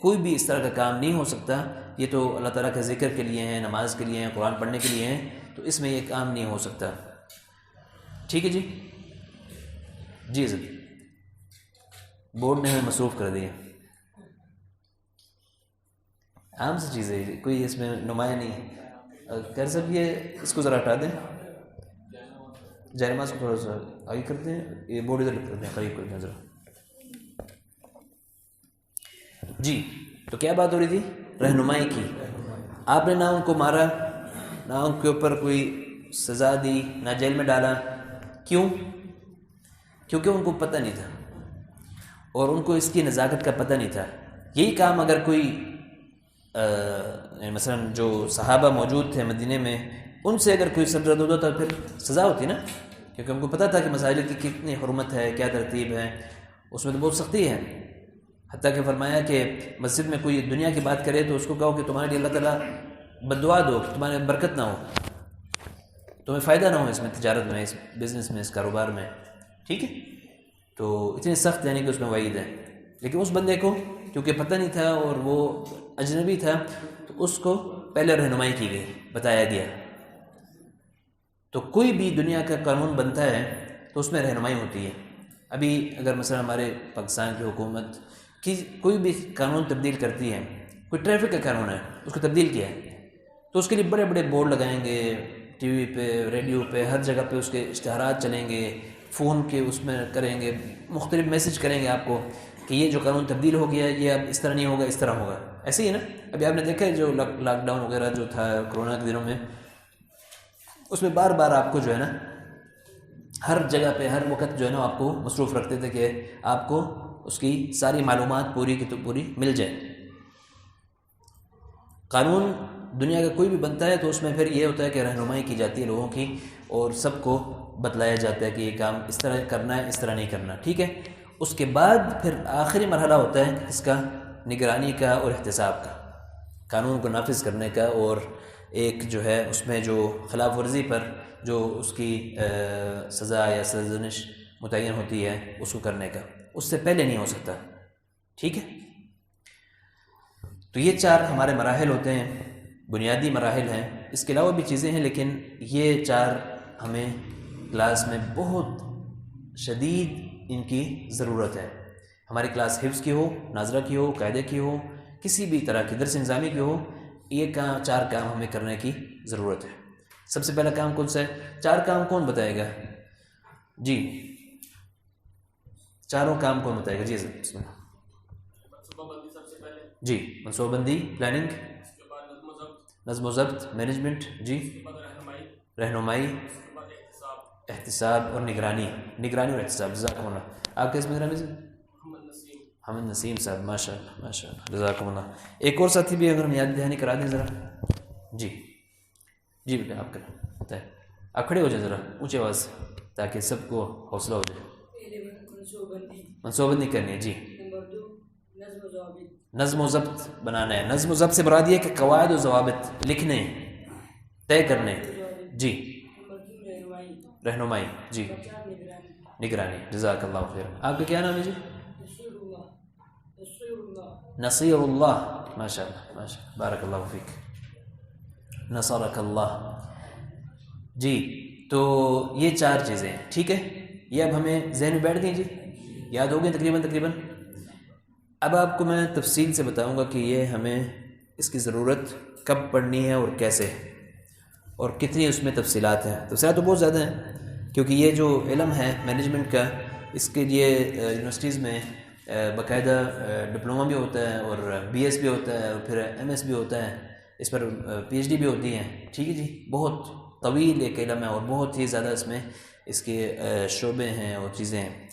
کوئی بھی اس طرح کا کام نہیں ہو سکتا. یہ تو اللہ تعالیٰ کے ذکر کے لیے ہیں، نماز کے لیے ہیں، قرآن پڑھنے کے لیے ہیں، تو اس میں یہ کام نہیں ہو سکتا. ٹھیک ہے جی. جی سر، بورڈ نے ہمیں مصروف کر دیا. عام سی چیز ہے، کوئی اس میں نمایاں نہیں ہے. کر سب یہ اس کو ذرا ہٹا دیں، جائماز کو تھوڑا سا آگے کرتے ہیں، یہ بورڈ ادھر کرتے ہیں، قریب کرتے ہیں ذرا. جی، تو کیا بات ہو رہی تھی؟ رہنمائی کی. آپ نے نہ ان کو مارا، نہ ان کے اوپر کوئی سزا دی، نہ جیل میں ڈالا. کیوں؟ کیونکہ ان کو پتہ نہیں تھا اور ان کو اس کی نزاکت کا پتہ نہیں تھا. یہی کام اگر کوئی مثلا جو صحابہ موجود تھے مدینے میں، ان سے اگر کوئی سر درد ہوتا تو پھر سزا ہوتی نا، کیونکہ ان کو پتہ تھا کہ مساجد کی کتنی حرمت ہے، کیا ترتیب ہے، اس میں تو بہت سختی ہے. حتیٰ کہ فرمایا کہ مسجد میں کوئی دنیا کی بات کرے تو اس کو کہو کہ تمہارے لیے اللہ تعالیٰ بددعا دو، تمہارے برکت نہ ہو، تمہیں فائدہ نہ ہو اس میں، تجارت میں، اس بزنس میں، اس کاروبار میں. ٹھیک ہے. تو اتنی سخت یعنی کہ اس میں وعید ہے. لیکن اس بندے کو کیونکہ پتہ نہیں تھا اور وہ اجنبی تھا تو اس کو پہلے رہنمائی کی گئی، بتایا گیا. تو کوئی بھی دنیا کا قانون بنتا ہے تو اس میں رہنمائی ہوتی ہے. ابھی اگر مثلا ہمارے پاکستان کی حکومت کی کوئی بھی قانون تبدیل کرتی ہے، کوئی ٹریفک کا قانون ہے، اس کو تبدیل کیا ہے، تو اس کے لیے بڑے بڑے بورڈ لگائیں گے، ٹی وی پہ، ریڈیو پہ، ہر جگہ پہ اس کے اشتہارات چلیں گے، فون کے اس میں کریں گے، مختلف میسج کریں گے آپ کو کہ یہ جو قانون تبدیل ہو گیا، یہ اب اس طرح نہیں ہوگا، اس طرح ہوگا. ایسے ہی ہے نا. ابھی آپ نے دیکھا ہے جو لاک ڈاؤن وغیرہ جو تھا کرونا کے دنوں میں، اس میں بار بار آپ کو جو ہے نا ہر جگہ پہ ہر وقت جو ہے نا آپ کو مصروف رکھتے تھے کہ آپ کو اس کی ساری معلومات پوری کی تو پوری مل جائے. قانون دنیا کا کوئی بھی بنتا ہے تو اس میں پھر یہ ہوتا ہے کہ رہنمائی کی جاتی ہے لوگوں کی اور سب کو بتلایا جاتا ہے کہ یہ کام اس طرح کرنا ہے، اس طرح نہیں کرنا. ٹھیک ہے. اس کے بعد پھر آخری مرحلہ ہوتا ہے اس کا نگرانی کا اور احتساب کا، قانون کو نافذ کرنے کا، اور ایک جو ہے اس میں جو خلاف ورزی پر جو اس کی سزا یا سرزنش متعین ہوتی ہے اس کو کرنے کا، اس سے پہلے نہیں ہو سکتا، ٹھیک ہے؟ تو یہ 4 ہمارے مراحل ہوتے ہیں، بنیادی مراحل ہیں، اس کے علاوہ بھی چیزیں ہیں، لیکن یہ 4 ہمیں کلاس میں بہت شدید ان کی ضرورت ہے۔ ہماری کلاس حفظ کی ہو، ناظرہ کی ہو، قاعدے کی ہو، کسی بھی طرح کی درس انظامی کی ہو، یہ 4 کام ہمیں کرنے کی ضرورت ہے۔ سب سے پہلا کام کون سا ہے؟ 4 کام کون بتائے گا؟ جی، چاروں کام کون بتائے گا؟ جی بسم اللہ۔ منصوبہ بندی سب سے پہلے، جی، منصوبہ بندی، پلاننگ، اس کے بعد نظم و ضبط، نظم و ضبط، مینجمنٹ، جی، اس کے بعد رہنمائی، اس کے بعد احتساب اور نگرانی اور احتساب۔ جزاکم اللہ۔ آپ کس نگرانی سے؟ حمد نسیم صاحب، ماشاء اللہ ماشاء اللہ، جزاکم اللہ۔ ایک اور ساتھی بھی اگر ہم یاد دہانی کرا دیں ذرا۔ جی جی بیٹا آپ کریں، بتائیں، آپ کھڑے ہو جائیں ذرا اونچی آواز سے تاکہ سب کو حوصلہ ہو جائے۔ منصوبہ بندی کرنی ہے، جی۔ نظم و ضبط بنانا ہے۔ نظم و ضبط سے مراد یہ کہ قواعد و ضوابط لکھنے، طے کرنے، جی۔ رہنمائی، جی۔ نگرانی، جزاک اللہ خیر۔ آپ کا کیا نام ہے جی؟ نصیر اللہ، ماشاء اللہ ماشاء اللہ، بارک اللہ فیک، نصرک اللہ۔ جی، تو یہ 4 چیزیں، ٹھیک ہے؟ یہ اب ہمیں ذہن میں بیٹھ گئی، جی، یاد ہو گئی تقریباً۔ اب آپ کو میں تفصیل سے بتاؤں گا کہ یہ ہمیں اس کی ضرورت کب پڑنی ہے اور کیسے، اور کتنی اس میں تفصیلات ہیں۔ تفصیلات تو بہت زیادہ ہیں، کیونکہ یہ جو علم ہے مینجمنٹ کا، اس کے لیے یونیورسٹیز میں باقاعدہ ڈپلومہ بھی ہوتا ہے اور بی ایس بھی ہوتا ہے اور پھر ایم ایس بھی ہوتا ہے، اس پر پی ایچ ڈی بھی ہوتی ہے، ٹھیک ہے جی۔ بہت طویل ایک علم ہے اور بہت ہی زیادہ اس میں اس کے شعبے ہیں اور چیزیں ہیں۔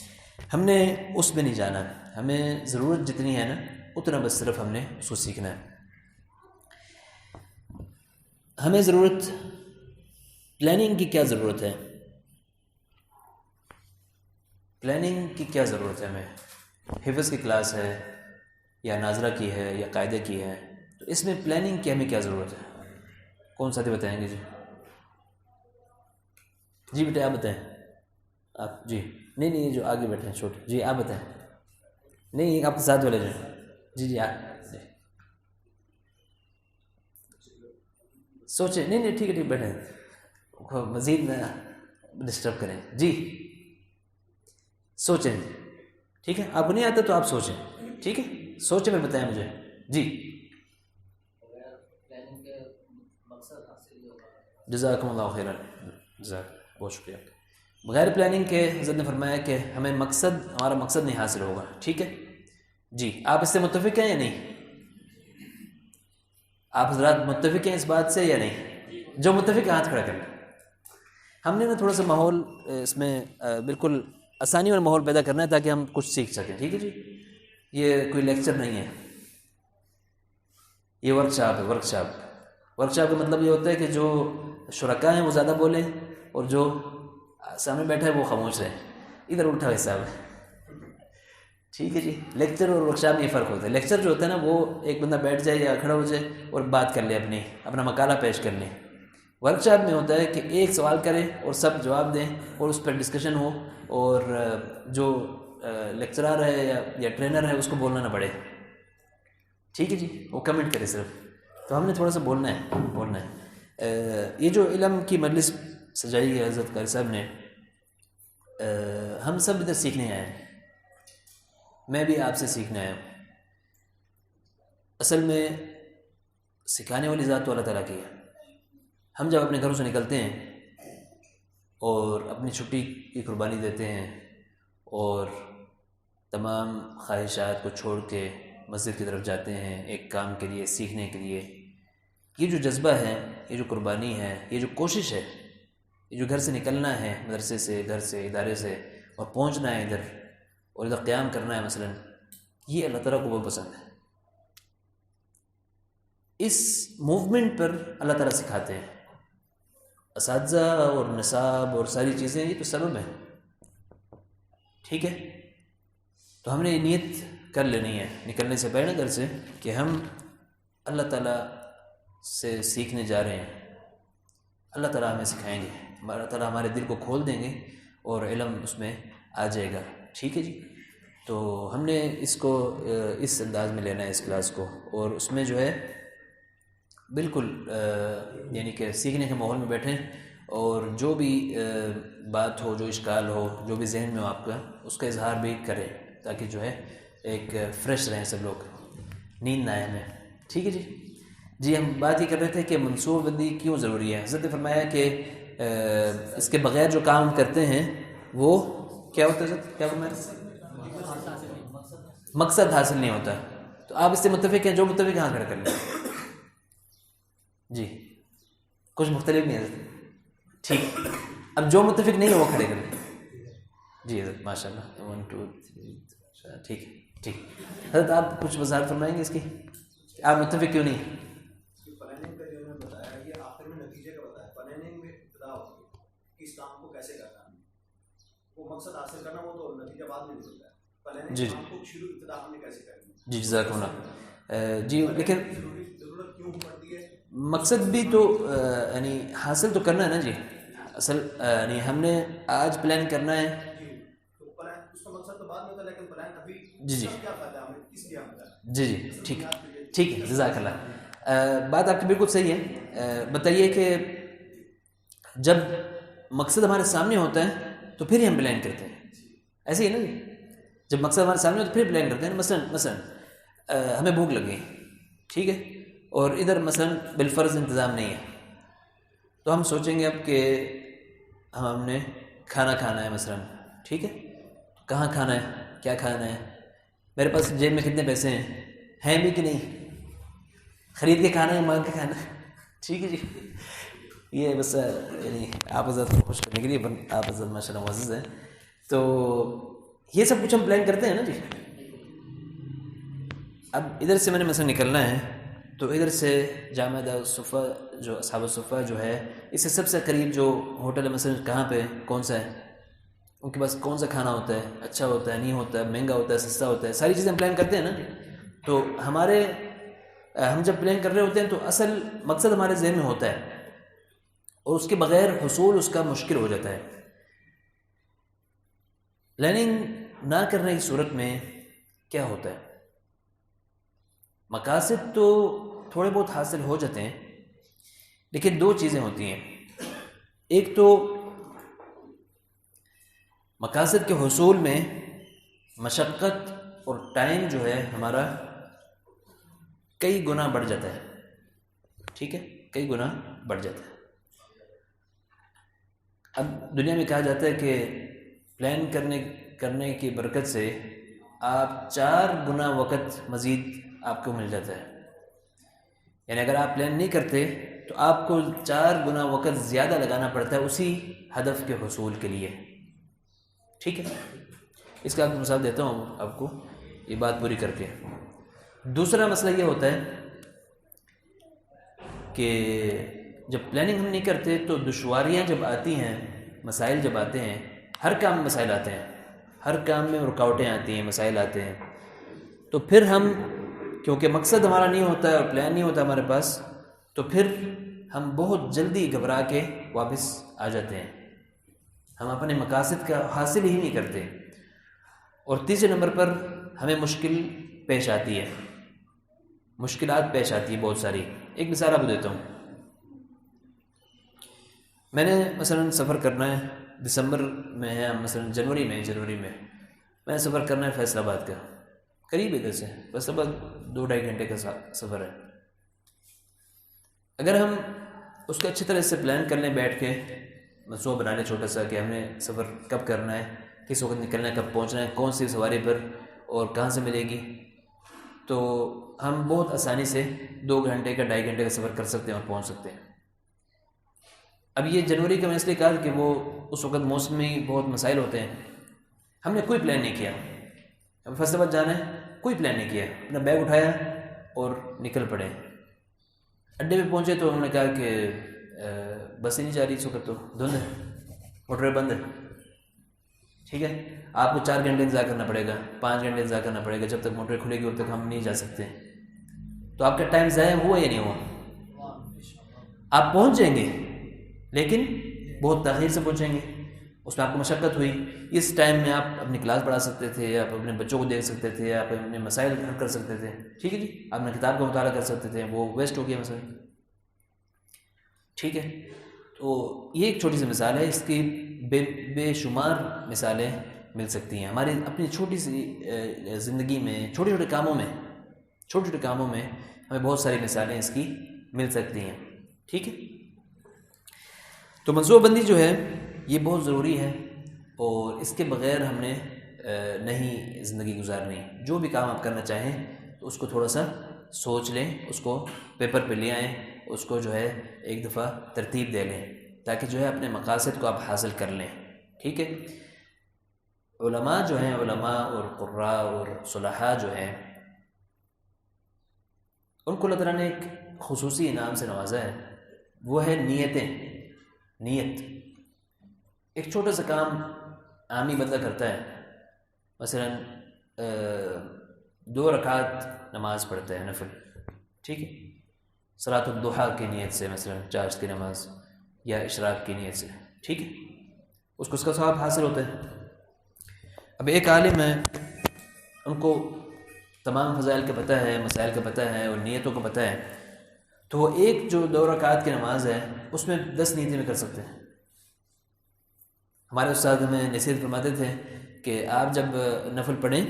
ہم نے اس میں نہیں جانا، ہمیں ضرورت جتنی ہے نا اتنا بس صرف ہم نے اس کو سیکھنا ہے۔ ہمیں ضرورت پلاننگ کی کیا ضرورت ہے؟ پلاننگ کی کیا ضرورت ہے ہمیں؟ حفظ کی کلاس ہے یا ناظرہ کی ہے یا قاعدے کی ہے، تو اس میں پلاننگ کی ہمیں کیا ضرورت ہے؟ کون ساتھی بتائیں گے؟ جی جی بیٹے آپ بتائیں۔ آپ جی، نہیں یہ جو آگے بیٹھے ہیں چھوٹے، جی آپ بتائیں۔ نہیں آپ کے ساتھ والے جو جی جی آپ سوچیں۔ نہیں ٹھیک ہے بیٹھیں، مزید نہ ڈسٹرب کریں۔ جی سوچیں، ٹھیک ہے؟ آپ کو نہیں آتا تو آپ سوچیں، ٹھیک ہے؟ سوچیں پھر بتائیں مجھے۔ جی جزاکم اللہ خیرا، جزاک، بہت شکریہ۔ بغیر پلاننگ کے حضرت نے فرمایا کہ ہمیں ہمارا مقصد نہیں حاصل ہوگا، ٹھیک ہے جی۔ آپ اس سے متفق ہیں یا نہیں؟ آپ حضرات متفق ہیں اس بات سے یا نہیں؟ جو متفق ہے ہاتھ کھڑا کر لیں۔ ہم نے نا تھوڑا سا ماحول اس میں بالکل آسانی اور ماحول پیدا کرنا ہے تاکہ ہم کچھ سیکھ سکیں، ٹھیک ہے جی۔ یہ کوئی لیکچر نہیں ہے، یہ ورکشاپ ہے۔ ورکشاپ کا مطلب یہ ہوتا ہے کہ جو شرکاء ہیں وہ زیادہ بولیں اور جو سامنے بیٹھا ہے وہ خاموش رہے، ادھر الٹا حساب ہے، ٹھیک ہے جی۔ لیکچر اور ورکشاپ میں یہ فرق ہوتا ہے۔ لیکچر جو ہوتا ہے نا وہ ایک بندہ بیٹھ جائے یا کھڑا ہو جائے اور بات کر لے، اپنا مقالہ پیش کر لے۔ ورکشاپ میں ہوتا ہے کہ ایک سوال کرے اور سب جواب دیں اور اس پر ڈسکشن ہو، اور جو لیکچرر ہے یا ٹرینر ہے اس کو بولنا نہ پڑے، ٹھیک ہے جی، وہ کمنٹ کرے صرف۔ تو ہم نے تھوڑا سا بولنا ہے۔ یہ جو علم کی مجلس سجائی ہے حضرت قاری صاحب نے، ہم سب ادھر سیکھنے آئے ہیں، میں بھی آپ سے سیکھنے آیا ہوں۔ اصل میں سکھانے والی ذات تو اللہ تعالیٰ کی ہے۔ ہم جب اپنے گھروں سے نکلتے ہیں اور اپنی چھٹی کی قربانی دیتے ہیں اور تمام خواہشات کو چھوڑ کے مسجد کی طرف جاتے ہیں ایک کام کے لیے، سیکھنے کے لیے، یہ جو جذبہ ہے، یہ جو قربانی ہے، یہ جو کوشش ہے، یہ جو گھر سے نکلنا ہے، مدرسے سے، گھر سے، ادارے سے، اور پہنچنا ہے ادھر اور ادھر قیام کرنا ہے مثلا، یہ اللہ تعالیٰ کو بہت پسند ہے۔ اس موومنٹ پر اللہ تعالیٰ سکھاتے ہیں۔ اساتذہ اور نصاب اور ساری چیزیں یہ تو سبب ہیں، ٹھیک ہے؟ تو ہم نے یہ نیت کر لینی ہے نکلنے سے پہلے گھر سے کہ ہم اللہ تعالیٰ سے سیکھنے جا رہے ہیں، اللہ تعالیٰ ہمیں سکھائیں گے، اللہ تعالیٰ ہمارے دل کو کھول دیں گے اور علم اس میں آ جائے گا. ٹھیک ہے جی. تو ہم نے اس کو اس انداز میں لینا ہے اس کلاس کو, اور اس میں جو ہے بالکل یعنی کہ سیکھنے کے ماحول میں بیٹھیں, اور جو بھی بات ہو, جو اشکال ہو, جو بھی ذہن میں ہو آپ کا, اس کا اظہار بھی کریں تاکہ جو ہے ایک فریش رہیں سب لوگ, نیند نہ آئے ہمیں. ٹھیک ہے جی. جی ہم بات یہ کر رہے تھے کہ منصوبہ بندی کیوں ضروری ہے. حضرت نے فرمایا کہ اس کے بغیر جو کام کرتے ہیں وہ کیا ہوتا ہے حضرت, کیا فرمایا؟ مقصد حاصل نہیں ہوتا. تو آپ اس سے متفق ہیں؟ جو متفق کہاں کھڑا کر لیں. جی کچھ مختلف نہیں حضرت. ٹھیک, اب جو متفق نہیں ہے وہ کھڑے کر لیں. جی حضرت ماشاء اللہ. 1 2 3. ٹھیک ہے ٹھیک. حضرت آپ کچھ وضاحت فرمائیں گے اس کی, آپ متفق کیوں نہیں؟ پلاننگ کا جو میں بتایا یہ آخر میں نتیجے کا بتایا. پلاننگ میں ابتدا ہوتی ہے کہ اس کام کو کیسے کرنا ہے, وہ مقصد حاصل کرنا, وہ تو نتیجہ بعد میں ملتا ہے. پلاننگ کام کو شروع ابتدا ہم نے کیسے کرنی ہے. جی جزاک اللہ. جی لیکن ضرورت کیوں پڑتی ہے, مقصد بھی تو یعنی حاصل تو کرنا ہے نا جی. اصل یعنی ہم نے آج پلان کرنا ہے. تو پلان اس کا مقصد تو بعد میں ہوتا ہے, لیکن پلان ابھی جی کیا فائدہ ہمیں, کس لیے ہم کریں. جی جی ٹھیک ٹھیک ہے جزاک اللہ. بات آپ کی بالکل صحیح ہے. بتائیے کہ جب مقصد ہمارے سامنے ہوتا ہے تو پھر ہی ہم پلان کرتے ہیں, ایسے ہی ہے نا جی. جب مقصد ہمارے سامنے ہوتا ہے پھر پلان کرتے ہیں. مثلا ہمیں بھوک لگ گئی, ٹھیک ہے, اور ادھر مثلا بالفرض انتظام نہیں ہے, تو ہم سوچیں گے اب کہ ہم نے کھانا کھانا ہے مثلا. ٹھیک ہے, کہاں کھانا ہے, کیا کھانا ہے, میرے پاس جیب میں کتنے پیسے ہیں بھی کہ نہیں, خرید کے کھانا ہے, مانگ کے کھانا ہے. ٹھیک ہے جی. یہ بس یعنی آپ حضرت کو خوش کرنے کے لیے, آپ حضرت ماشاء اللہ معزز ہیں, تو یہ سب کچھ ہم پلان کرتے ہیں نا جی. اب ادھر سے میں نے مثلا نکلنا ہے, تو ادھر سے جامع الصفہ جو اصحاب الصفہ جو ہے, اس سے سب سے قریب جو ہوٹل ہے مثلا کہاں پہ, کون سا ہے, ان کے پاس کون سا کھانا ہوتا ہے, اچھا ہوتا ہے, نہیں ہوتا ہے, مہنگا ہوتا ہے, سستا ہوتا ہے, ساری چیزیں ہم پلان کرتے ہیں نا. تو ہم جب پلان کر رہے ہوتے ہیں تو اصل مقصد ہمارے ذہن میں ہوتا ہے, اور اس کے بغیر حصول اس کا مشکل ہو جاتا ہے. پلاننگ نہ کرنے کی صورت میں کیا ہوتا ہے, مقاصد تو تھوڑے بہت حاصل ہو جاتے ہیں, لیکن دو چیزیں ہوتی ہیں. ایک تو مقاصد کے حصول میں مشقت اور ٹائم جو ہے ہمارا کئی گنا بڑھ جاتا ہے. ٹھیک ہے, کئی گنا بڑھ جاتا ہے. اب دنیا میں کہا جاتا ہے کہ پلان کرنے کی برکت سے آپ 4 گنا وقت مزید آپ کو مل جاتا ہے. یعنی اگر آپ پلان نہیں کرتے تو آپ کو 4 گنا وقت زیادہ لگانا پڑتا ہے اسی ہدف کے حصول کے لیے. ٹھیک ہے, اس کا مثال دیتا ہوں آپ کو یہ بات پوری کر کے. دوسرا مسئلہ یہ ہوتا ہے کہ جب پلاننگ ہم نہیں کرتے تو دشواریاں جب آتی ہیں, مسائل جب آتے ہیں, ہر کام میں مسائل آتے ہیں, ہر کام میں رکاوٹیں آتی ہیں, مسائل آتے ہیں, تو پھر ہم کیونکہ مقصد ہمارا نہیں ہوتا ہے اور پلان نہیں ہوتا ہمارے پاس, تو پھر ہم بہت جلدی گھبرا کے واپس آ جاتے ہیں, ہم اپنے مقاصد کا حاصل ہی نہیں کرتے. اور تیسرے نمبر پر ہمیں مشکل پیش آتی ہے, مشکلات پیش آتی ہے بہت ساری. ایک مثال آپ کو دیتا ہوں. میں نے مثلا سفر کرنا ہے, دسمبر میں ہے, مثلا جنوری میں سفر کرنا ہے فیصل آباد کا, قریب ادھر سے بس اب 2-2.5 گھنٹے کا سفر ہے. اگر ہم اس کا اچھی طرح سے پلان کر لیں, بیٹھ کے منصوبہ بنا لیں چھوٹا سا کہ ہم نے سفر کب کرنا ہے, کس وقت نکلنا ہے, کب پہنچنا ہے, کون سی سواری پر اور کہاں سے ملے گی, تو ہم بہت آسانی سے 2 گھنٹے کا 2.5 گھنٹے کا سفر کر سکتے ہیں اور پہنچ سکتے ہیں. اب یہ جنوری کا میں اس لیے کہا کہ وہ اس وقت موسمی بہت مسائل ہوتے ہیں. ہم نے کوئی پلان نہیں کیا, ہم فیصل آباد جانا ہے, کوئی پلان نہیں کیا, اپنا بیگ اٹھایا اور نکل پڑے. اڈے پہ پہنچے تو انہوں نے کہا کہ بس ہی نہیں جا رہی اس وقت, تو دھند ہے, موٹر وے بند ہے. ٹھیک ہے, آپ کو 4 گھنٹے انتظار کرنا پڑے گا, 5 گھنٹے انتظار کرنا پڑے گا, جب تک موٹر کھلے گی اب تک ہم نہیں جا سکتے. تو آپ کا ٹائم ضائع ہوا یا نہیں ہوا؟ آپ پہنچ جائیں گے لیکن بہت تاخیر سے پہنچیں گے, اس میں آپ کو مشقت ہوئی، اس ٹائم میں آپ اپنی کلاس پڑھا سکتے تھے، آپ اپنے بچوں کو دیکھ سکتے تھے، آپ اپنے مسائل حل کر سکتے تھے، ٹھیک ہے جی، آپ نے کتاب کا مطالعہ کر سکتے تھے، وہ ویسٹ ہو گیا مثلا، ٹھیک ہے۔ تو یہ ایک چھوٹی سی مثال ہے، اس کی بے شمار مثالیں مل سکتی ہیں ہماری اپنی چھوٹی سی زندگی میں، چھوٹے چھوٹے کاموں میں ہمیں بہت ساری مثالیں اس کی مل سکتی ہیں، ٹھیک ہے۔ تو منصوبہ بندی جو ہے یہ بہت ضروری ہے، اور اس کے بغیر ہم نے نہیں زندگی گزارنی۔ جو بھی کام آپ کرنا چاہیں تو اس کو تھوڑا سا سوچ لیں، اس کو پیپر پہ لے آئیں، اس کو جو ہے ایک دفعہ ترتیب دے لیں، تاکہ جو ہے اپنے مقاصد کو آپ حاصل کر لیں، ٹھیک ہے۔ علماء جو ہیں، علماء اور قراء اور صلحاء جو ہیں، ان کو اللہ تعالیٰ نے ایک خصوصی انعام سے نوازا ہے، وہ ہے نیت۔ ایک چھوٹا سا کام عامی بندہ کرتا ہے، مثلا 2 رکعت نماز پڑھتا ہے نفل، ٹھیک ہے، صلاۃ الضحیٰ کی نیت سے، مثلا چاشت کی نماز یا اشراق کی نیت سے، ٹھیک ہے، اس کو اس کا ثواب حاصل ہوتا ہے۔ اب ایک عالم ہے، ان کو تمام فضائل کا پتہ ہے، مسائل کا پتہ ہے اور نیتوں کا پتہ ہے، تو وہ ایک جو 2 رکعت کی نماز ہے اس میں 10 نیتیں بھی کر سکتے ہیں۔ ہمارے استاد ہمیں نصیحت فرماتے تھے کہ آپ جب نفل پڑھیں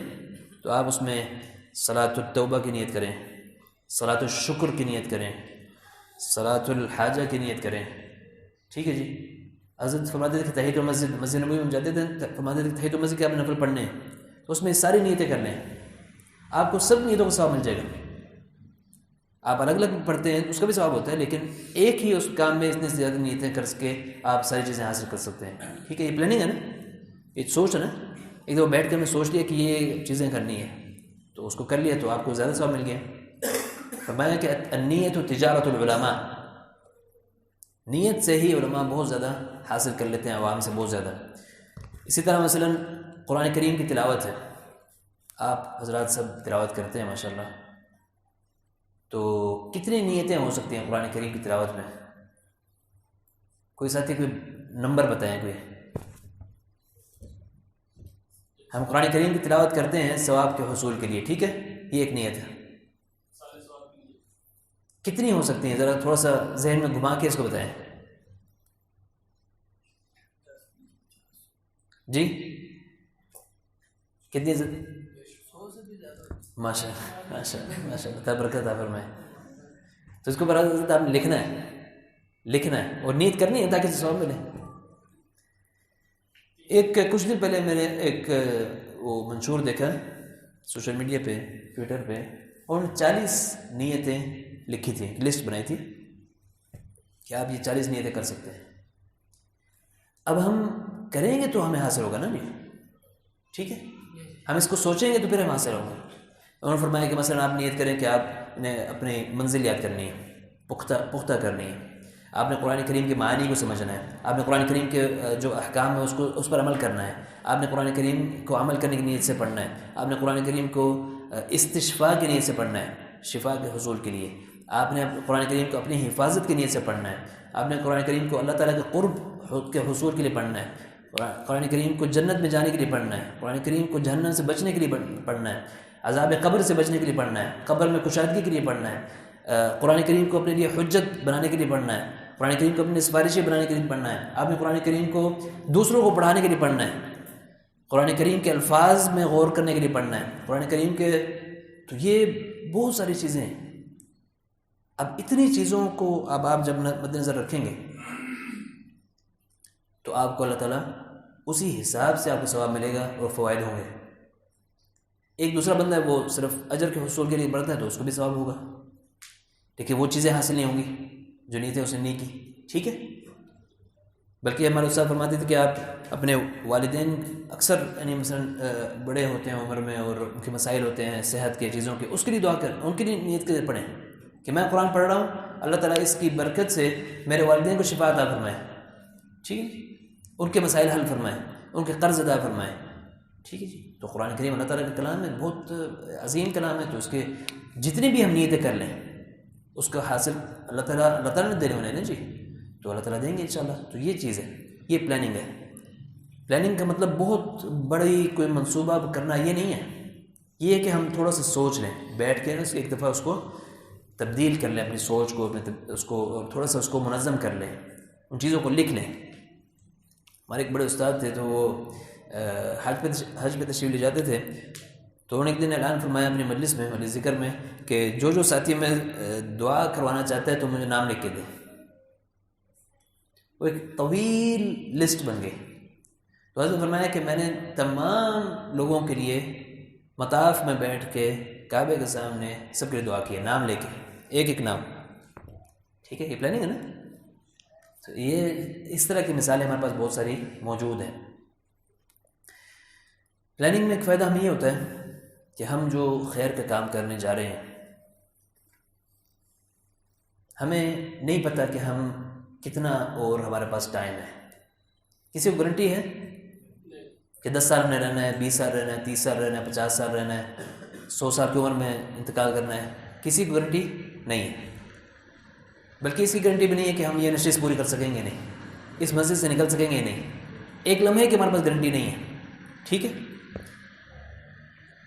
تو آپ اس میں صلاۃ التوبہ کی نیت کریں، صلاۃ الشکر کی نیت کریں، صلاۃ الحاجہ کی نیت کریں، ٹھیک ہے جی۔ حضرت فرماتے تھے کہ تحیۃ المسجد، مسجد نبوی میں جاتے تھے، فرماتے تھے کہ تحیۃ المسجد کے آپ نفل پڑھنے ہیں تو اس میں ساری نیتیں کر لیں، آپ کو سب نیتوں کا ثواب مل جائے گا۔ آپ الگ الگ پڑھتے ہیں اس کا بھی ثواب ہوتا ہے، لیکن ایک ہی اس کام میں اتنے سے زیادہ نیتیں کر کے آپ ساری چیزیں حاصل کر سکتے ہیں، ٹھیک ہے۔ یہ پلاننگ ہے نا، یہ سوچ ہے نا، ایک دفعہ بیٹھ کے ہم نے سوچ لیا کہ یہ چیزیں کرنی ہے تو اس کو کر لیا تو آپ کو زیادہ ثواب مل گیا۔ فرمایا کہ النیت تجارت العلماء، نیت سے ہی علماء بہت زیادہ حاصل کر لیتے ہیں، عوام سے بہت زیادہ۔ اسی طرح مثلا قرآن کریم کی تلاوت ہے، آپ حضرات سب تلاوت کرتے ہیں ماشاءاللہ، تو کتنی نیتیں ہو سکتی ہیں قرآن کریم کی تلاوت میں؟ کوئی ساتھی کوئی نمبر بتائیں کوئی۔ ہم قرآن کریم کی تلاوت کرتے ہیں ثواب کے حصول کے لیے، ٹھیک ہے، یہ ایک نیت ہے۔ کتنی ہو سکتی ہیں؟ ذرا تھوڑا سا ذہن میں گھما کے اس کو بتائیں جی، کتنی؟ ماشاء اللہ ماشاء اللہ ماشاء اللہ، برکت عطا فرمائے۔ تو اس کو برادر آپ نے لکھنا ہے اور نیت کرنی ہے تاکہ ثواب ملے۔ کچھ دن پہلے میں نے ایک وہ منشور دیکھا سوشل میڈیا پہ، ٹویٹر پہ، اور 40 نیتیں لکھی تھیں، لسٹ بنائی تھی کہ آپ یہ 40 نیتیں کر سکتے ہیں۔ اب ہم کریں گے تو ہمیں حاصل ہوگا نا جی، ٹھیک ہے، ہم اس کو سوچیں گے تو پھر ہم حاصل ہوگا۔ انہوں نے فرمایا کہ مثلا آپ نیت کریں کہ آپ نے اپنی منزل یاد کرنی ہے، پختہ کرنی ہے، آپ نے قرآن کریم کے معانی کو سمجھنا ہے، آپ نے قرآن کریم کے جو احکام ہے اس پر عمل کرنا ہے، آپ نے قرآن کریم کو عمل کرنے کی نیت سے پڑھنا ہے، آپ نے قرآن کریم کو استشفاء کی نیت سے پڑھنا ہے، شفا کے حصول کے لیے، آپ نے قرآن کریم کو اپنی حفاظت کی نیت سے پڑھنا ہے، آپ نے قرآن کریم کو اللہ تعالیٰ کے قرب کے حصول کے لیے پڑھنا ہے، قرآن کریم کو جنت میں جانے کے لیے پڑھنا ہے، قرآن کریم کو جہنم سے بچنے کے لیے پڑھنا ہے، عذاب قبر سے بچنے کے لیے پڑھنا ہے، قبر میں کشادگی کے لیے پڑھنا ہے، قرآن کریم کو اپنے لیے حجت بنانے کے لیے پڑھنا ہے، قرآن کریم کو اپنی سفارشیں بنانے کے لیے پڑھنا ہے، آپ نے قرآن کریم کو دوسروں کو پڑھانے کے لیے پڑھنا ہے، قرآن کریم کے الفاظ میں غور کرنے کے لیے پڑھنا ہے، قرآن کریم کے، تو یہ بہت ساری چیزیں ہیں۔ اب اتنی چیزوں کو اب آپ جب مد نظر رکھیں گے تو آپ کو اللہ تعالیٰ اسی حساب سے آپ کو ثواب ملے گا اور فوائد ہوں گے۔ ایک دوسرا بندہ ہے وہ صرف اجر کے حصول کے لیے پڑھتا ہے تو اس کو بھی ثواب ہوگا، لیکن وہ چیزیں حاصل نہیں ہوں گی جو نیتیں اس نے نہیں کی، ٹھیک ہے۔ بلکہ ہمارے استاد فرماتے تھے کہ آپ اپنے والدین اکثر یعنی مثلا بڑے ہوتے ہیں عمر میں اور ان کے مسائل ہوتے ہیں صحت کے چیزوں کے، اس کے لیے دعا کریں، ان کے لیے نیت کے پڑھیں کہ میں قرآن پڑھ رہا ہوں، اللہ تعالیٰ اس کی برکت سے میرے والدین کو شفا عطا فرمائے، ٹھیک ہے، ان کے مسائل حل فرمائے، ان کے قرض ادا فرمائے، ٹھیک ہے جی۔ تو قرآن کریم اللہ تعالیٰ کا کلام ہے، بہت عظیم کلام ہے، تو اس کے جتنی بھی ہم نیتیں کر لیں اس کا حاصل اللہ تعالیٰ نے دینے ہونے نا جی، تو اللہ تعالیٰ دیں گے انشاءاللہ۔ تو یہ چیز ہے، یہ پلاننگ ہے، پلاننگ کا مطلب بہت بڑی کوئی منصوبہ کرنا یہ نہیں ہے، یہ ہے کہ ہم تھوڑا سا سوچ لیں، بیٹھ کے ایک دفعہ اس کو تبدیل کر لیں، اپنی سوچ کو، اس کو تھوڑا سا اس کو منظم کر لیں، ان چیزوں کو لکھ لیں۔ ہمارے ایک بڑے استاد تھے، تو وہ حج پہ تشریف لے جاتے تھے، تو انہوں نے ایک دن اعلان فرمایا اپنی مجلس میں، مجلس ذکر میں، کہ جو ساتھی میں دعا کروانا چاہتا ہے تو مجھے نام لکھ کے دے۔ وہ ایک طویل لسٹ بن گئی۔ تو حضرت نے فرمایا کہ میں نے تمام لوگوں کے لیے مطاف میں بیٹھ کے کعبے کے سامنے سب کے لیے دعا کی ہے، نام لے کے، ایک ایک نام۔ ٹھیک ہے، یہ پلاننگ ہے نا؟ تو یہ اس طرح کی مثالیں ہمارے پاس بہت ساری موجود ہیں۔ پلاننگ میں ایک فائدہ ہمیں یہ ہوتا ہے کہ ہم جو خیر کا کام کرنے جا رہے ہیں، ہمیں نہیں پتہ کہ ہم کتنا اور ہمارے پاس ٹائم ہے۔ کسی کو گارنٹی ہے کہ 10 سال میں رہنا ہے، 20 سال رہنا ہے، 30 سال رہنا ہے، 50 سال رہنا ہے، 100 سال کی عمر میں انتقال کرنا ہے؟ کسی کو گارنٹی نہیں ہے۔ بلکہ اس کی گارنٹی بھی نہیں ہے کہ ہم یہ نشست پوری کر سکیں گے، نہیں، اس مسجد سے نکل سکیں گے، نہیں، ایک لمحے کی ہمارے پاس گارنٹی نہیں ہے۔ ٹھیک ہے،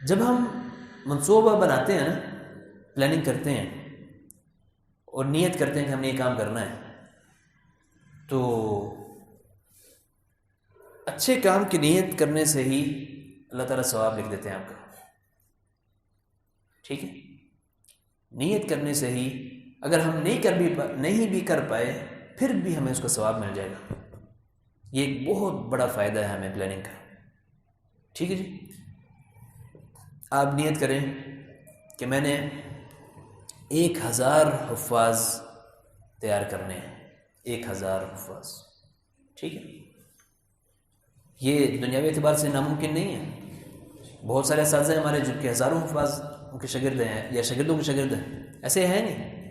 جب ہم منصوبہ بناتے ہیں نا، پلاننگ کرتے ہیں اور نیت کرتے ہیں کہ ہم نے یہ کام کرنا ہے، تو اچھے کام کی نیت کرنے سے ہی اللہ تعالیٰ ثواب لکھ دیتے ہیں آپ کا۔ ٹھیک ہے، نیت کرنے سے ہی، اگر ہم نہیں بھی کر پائے پھر بھی ہمیں اس کا ثواب مل جائے گا۔ یہ ایک بہت بڑا فائدہ ہے ہمیں پلاننگ کا۔ ٹھیک ہے جی، آپ نیت کریں کہ میں نے 1000 حفاظ تیار کرنے ہیں، 1000 حفاظ۔ ٹھیک ہے، یہ دنیاوی اعتبار سے ناممکن نہیں ہے۔ بہت سارے اساتذہ ہمارے جن کے ہزاروں حفاظ ان کے شاگرد ہیں یا شاگردوں کے شاگرد ہیں، ایسے ہیں نہیں۔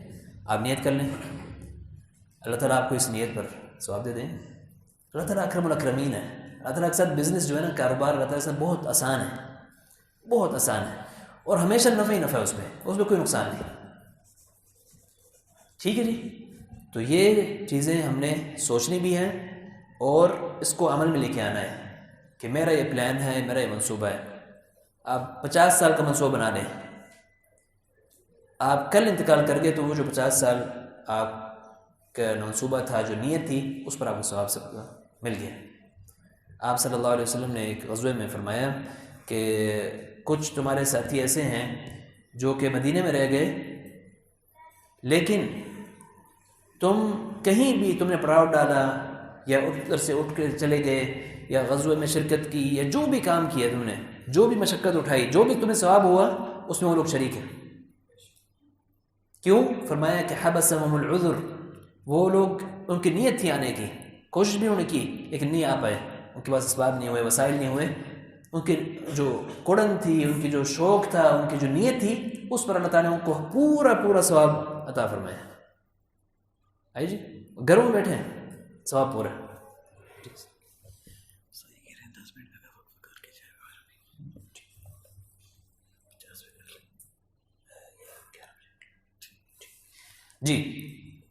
آپ نیت کر لیں، اللہ تعالیٰ آپ کو اس نیت پر ثواب دے دیں۔ اللہ تعالیٰ اکرم الاکرمین ہے۔ اللہ تعالیٰ کے ساتھ بزنس جو ہے نا، کاروبار اللہ تعالیٰ کے ساتھ بہت آسان ہے، بہت آسان ہے، اور ہمیشہ نفع ہی نفع ہے، اس میں کوئی نقصان نہیں۔ ٹھیک ہے جی، تو یہ چیزیں ہم نے سوچنی بھی ہیں اور اس کو عمل میں لے کے آنا ہے کہ میرا یہ پلان ہے، میرا یہ منصوبہ ہے۔ آپ 50 سال کا منصوبہ بنا لیں، آپ کل انتقال کر گئے تو وہ جو 50 سال آپ کا منصوبہ تھا، جو نیت تھی، اس پر آپ کو ثواب سب مل گیا۔ آپ صلی اللہ علیہ وسلم نے ایک غزوے میں فرمایا کہ کچھ تمہارے ساتھی ایسے ہیں جو کہ مدینے میں رہ گئے، لیکن تم کہیں بھی تم نے پڑاؤ ڈالا یا ادھر سے اٹھ کے چلے گئے یا غزوے میں شرکت کی یا جو بھی کام کیا تم نے، جو بھی مشقت اٹھائی، جو بھی تمہیں ثواب ہوا، اس میں وہ لوگ شریک ہیں۔ کیوں؟ فرمایا کہ حبسہم العذر، وہ لوگ، ان کی نیت تھی آنے کی، کوشش بھی انہوں نے کی لیکن نہیں آ پائے، ان کے پاس اسباب نہیں ہوئے، وسائل نہیں ہوئے، ان کی جو کڑن تھی، ان کی جو شوق تھا، ان کی جو نیت تھی، اس پر اللہ تعالیٰ نے ان کو پورا ثواب عطا فرمایا۔ آئی جی، گھروں میں بیٹھے ہیں، ثواب پورا۔ جی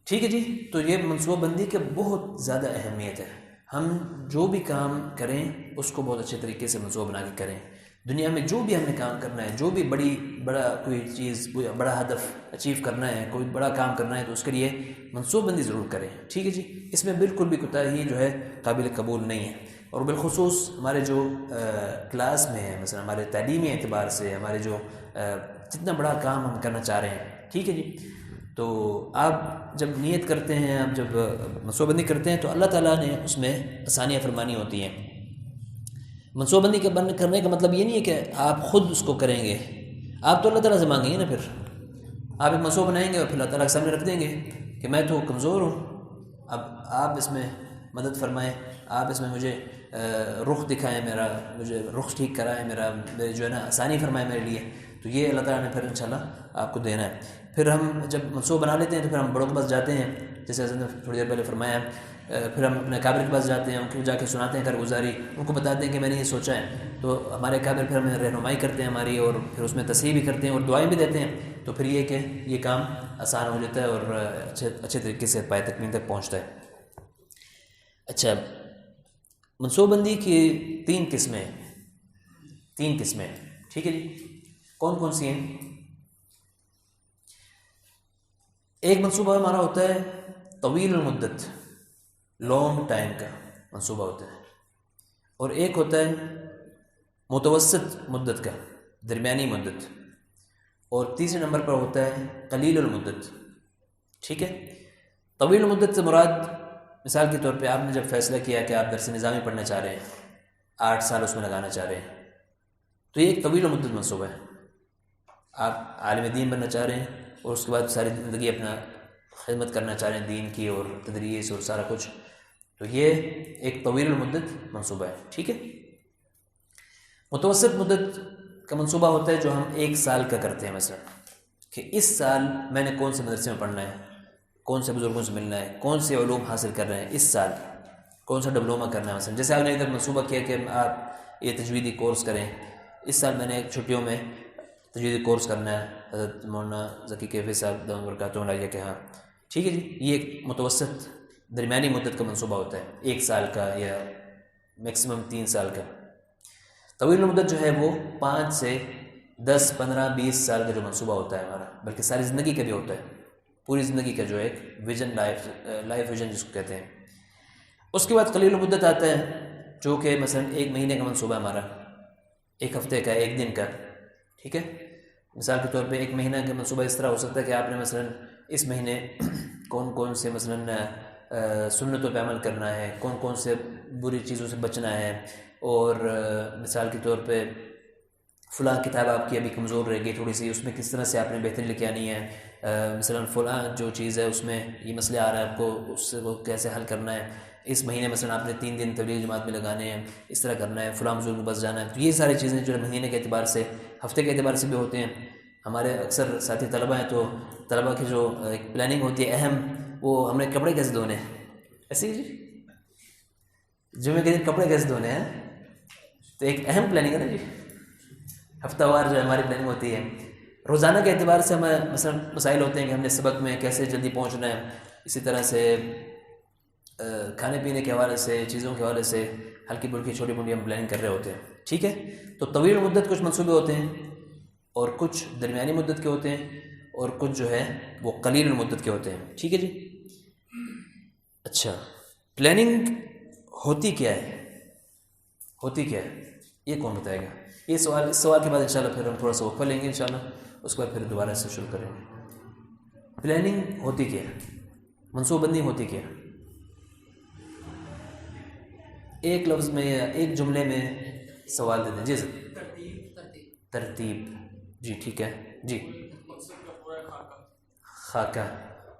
ٹھیک ہے جی، تو یہ منصوبہ بندی کا بہت زیادہ اہمیت ہے۔ ہم جو بھی کام کریں اس کو بہت اچھے طریقے سے منصوبہ بنا کے کریں۔ دنیا میں جو بھی ہم نے کام کرنا ہے، جو بھی بڑا کوئی چیز، بڑا ہدف اچیو کرنا ہے، کوئی بڑا کام کرنا ہے، تو اس کے لیے منصوبہ بندی ضرور کریں۔ ٹھیک ہے جی، اس میں بالکل بھی کوتاہی جو ہے قابل قبول نہیں ہے۔ اور بالخصوص ہمارے جو کلاس میں ہیں، مثلا ہمارے تعلیمی اعتبار سے، ہمارے جو جتنا بڑا کام ہم کرنا چاہ رہے ہیں، ٹھیک ہے جی، تو آپ جب نیت کرتے ہیں، آپ جب منصوبہ بندی کرتے ہیں تو اللہ تعالیٰ نے اس میں آسانیاں فرمانی ہوتی ہیں۔ منصوبہ بندی کرنے کا مطلب یہ نہیں ہے کہ آپ خود اس کو کریں گے، آپ تو اللہ تعالیٰ سے مانگیں گے نا۔ پھر آپ ایک منصوبہ بنائیں گے اور پھر اللہ تعالیٰ کے سامنے رکھ دیں گے کہ میں تو کمزور ہوں، اب آپ اس میں مدد فرمائیں، آپ اس میں مجھے رخ دکھائیں، میرا مجھے رخ ٹھیک کرائیں، میرا جو ہے نا آسانی فرمائیں میرے لیے۔ تو یہ اللہ تعالیٰ نے پھر انشاءاللہ آپ کو دینا ہے۔ پھر ہم جب منصوبہ بنا لیتے ہیں تو پھر ہم بڑوں کے پاس جاتے ہیں، جیسے حضرت نے تھوڑی دیر پہلے فرمایا، پھر ہم اپنے کابر کے پاس جاتے ہیں، ان کو جا کے سناتے ہیں کارگزاری، ان کو بتاتے ہیں کہ میں نے یہ سوچا ہے، تو ہمارے کابر پھر ہمیں رہنمائی کرتے ہیں ہماری، اور پھر اس میں تصحیح بھی کرتے ہیں اور دعائیں بھی دیتے ہیں، تو پھر یہ کہ یہ کام آسان ہو جاتا ہے اور اچھے طریقے سے پائے تکمیل تک پہنچتا ہے۔ اچھا، منصوبہ بندی کی تین قسمیں ہیں، ٹھیک ہے جی. کون کون سی ہیں؟ ایک منصوبہ ہمارا ہوتا ہے طویل المدت، لانگ ٹائم کا منصوبہ ہوتا ہے، اور ایک ہوتا ہے متوسط مدت کا، درمیانی مدت، اور تیسرے نمبر پر ہوتا ہے قلیل المدت. ٹھیک ہے. طویل المدت سے مراد مثال کے طور پہ آپ نے جب فیصلہ کیا کہ آپ درس نظامی پڑھنا چاہ رہے ہیں، 8 سال اس میں لگانا چاہ رہے ہیں، تو یہ ایک طویل المدت منصوبہ ہے. آپ عالم دین بننا چاہ رہے ہیں اور اس کے بعد ساری زندگی اپنا خدمت کرنا چاہ رہے ہیں دین کی اور تدریس اور سارا کچھ، تو یہ ایک طویل المدت منصوبہ ہے. ٹھیک ہے. متوسط مدت کا منصوبہ ہوتا ہے جو ہم 1 سال کا کرتے ہیں، مثلا کہ اس سال میں نے کون سے مدرسے میں پڑھنا ہے، کون سے بزرگوں سے ملنا ہے، کون سے علوم حاصل کر رہے ہیں، اس سال کون سا ڈپلومہ کرنا ہے. مثلا جیسے آپ نے ادھر منصوبہ کیا کہ آپ یہ تجویدی کورس کریں، اس سال میں نے چھٹیوں میں تجویدی کورس کرنا ہے، حضرت مولانا ذکی کیفی صاحب دامت برکاتہ علیہ کے ہاں. ٹھیک ہے جی. یہ ایک متوسط درمیانی مدت کا منصوبہ ہوتا ہے، 1 سال کا یا میکسیمم 3 سال کا. طویل مدت جو ہے وہ 5 سے 10 15 20 سال کا جو منصوبہ ہوتا ہے ہمارا، بلکہ ساری زندگی کا بھی ہوتا ہے، پوری زندگی کا جو ایک ویژن، لائف ویژن جس کو کہتے ہیں. اس کے بعد قلیل مدت آتا ہے جو کہ مثلا 1 مہینے کا منصوبہ ہمارا، 1 ہفتے کا، 1 دن کا. ٹھیک ہے. مثال کے طور پہ 1 مہینہ کا منصوبہ اس طرح ہو سکتا ہے کہ آپ نے مثلا اس مہینے کون کون سے مثلا سنتوں پہ عمل کرنا ہے، کون کون سے بری چیزوں سے بچنا ہے، اور مثال کے طور پہ فلاں کتاب آپ کی ابھی کمزور رہے گی تھوڑی سی، اس میں کس طرح سے آپ نے بہتری لے کے آنی ہے. مثلا فلاں جو چیز ہے اس میں یہ مسئلہ آ رہا ہے، آپ کو اس سے وہ کیسے حل کرنا ہے. اس مہینے مثلا آپ نے 3 دن تبلیغ جماعت میں لگانے ہیں، اس طرح کرنا ہے، فلاں بزرگ بس جانا ہے. تو یہ ساری چیزیں جو ہے مہینے کے اعتبار سے، ہفتے کے اعتبار سے بھی ہوتے ہیں. ہمارے اکثر ساتھی طلبہ ہیں تو طلبہ کی جو ایک پلاننگ ہوتی ہے اہم، وہ ہم نے کپڑے کیسے دھونے ہیں، ایسے ہی جی جمعے کے دن کپڑے کیسے دھونے ہیں، تو ایک اہم پلاننگ ہے نا جی. ہفتہ وار جو ہماری پلاننگ ہوتی ہے. روزانہ کے اعتبار سے ہمیں مثلا مسائل ہوتے ہیں کہ ہم نے سبق میں کیسے جلدی پہنچنا ہے. اسی طرح سے کھانے پینے کے حوالے سے، چیزوں کے حوالے سے ہلکی پھلکی چھوٹی موٹی ہم پلاننگ کر رہے ہوتے ہیں. ٹھیک ہے. تو طویل مدت کچھ منصوبے ہوتے ہیں، اور کچھ درمیانی مدت کے ہوتے ہیں، اور کچھ جو ہے وہ قلیل المدت کے ہوتے ہیں. ٹھیک ہے جی. اچھا، پلاننگ ہوتی کیا ہے، یہ کون بتائے گا؟ یہ سوال، اس سوال کے بعد انشاءاللہ پھر ہم تھوڑا سا وقفہ لیں گے انشاءاللہ، اس کے بعد پھر دوبارہ سے شروع کریں گے. پلاننگ ہوتی کیا ہے، منصوبہ بندی ہوتی کیا ہے؟ ایک لفظ میں یا ایک جملے میں سوال دے دیں. جی سر. ترتیب. جی ٹھیک ہے. جی خاکہ.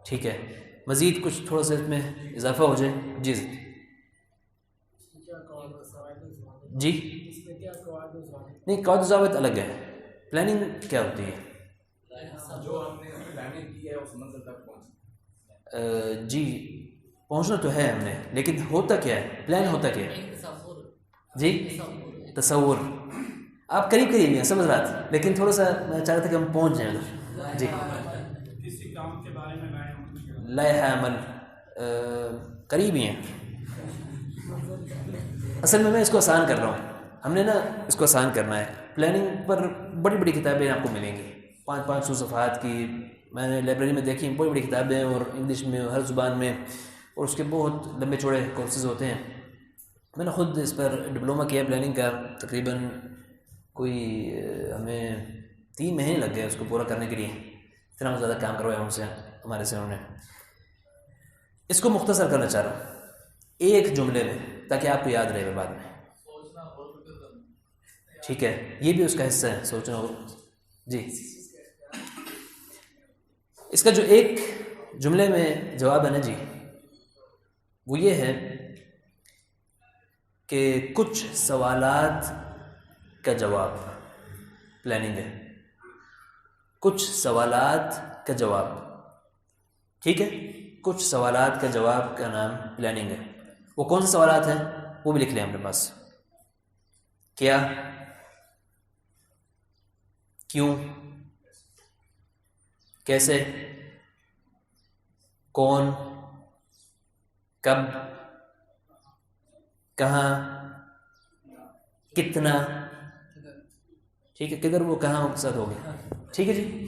ٹھیک ہے. مزید کچھ تھوڑا سا اس میں اضافہ ہو جائے. جی سر. جی نہیں، قواعد و ضوابط الگ ہے. پلاننگ کیا ہوتی ہے؟ جو ہم نے پلاننگ کی ہے اس منزل تک پہنچنا. جی پہنچنا تو ہے ہم نے، لیکن ہوتا کیا ہے، پلان ہوتا کیا ہے؟ جی تصور. آپ قریب ہیں، سمجھ رہا تھا، لیکن تھوڑا سا میں چاہ رہا تھا کہ ہم پہنچ جائیں ادھر. جی کسی کام کے بارے میں لائحہ عمل قریب ہی ہیں. اصل میں اس کو آسان کر رہا ہوں. ہم نے نا اس کو آسان کرنا ہے. پلاننگ پر بڑی بڑی کتابیں آپ کو ملیں گی، 500 صفحات کی. میں نے لائبریری میں دیکھی بڑی بڑی کتابیں، اور انگلش میں، ہر زبان میں، اور اس کے بہت لمبے چوڑے کورسز ہوتے ہیں. میں نے خود اس پر ڈپلومہ کیا پلاننگ کا، تقریباً کوئی ہمیں 3 مہینے لگ گئے اس کو پورا کرنے کے لیے. اتنا زیادہ کام کروایا ہم سے، ہمارے سے انہوں نے. اس کو مختصر کرنا چاہ رہا ہوں ایک جملے میں، تاکہ آپ کو یاد رہے بعد میں. ٹھیک ہے. یہ بھی اس کا حصہ ہے، سوچنا ہو. جی اس کا جو ایک جملے میں جواب ہے نا جی، وہ یہ ہے کہ کچھ سوالات کا جواب پلاننگ ہے. کچھ سوالات کا جواب. ٹھیک ہے. کچھ سوالات کا جواب کا نام پلاننگ ہے. وہ کون سے سوالات ہیں وہ بھی لکھ لیں اپنے پاس. کیا، کیوں، کیسے، کون، کب، کہاں، کتنا، ٹھیک ہے، کدھر وہ کہاں کے ساتھ ہوگا. ٹھیک ہے جی.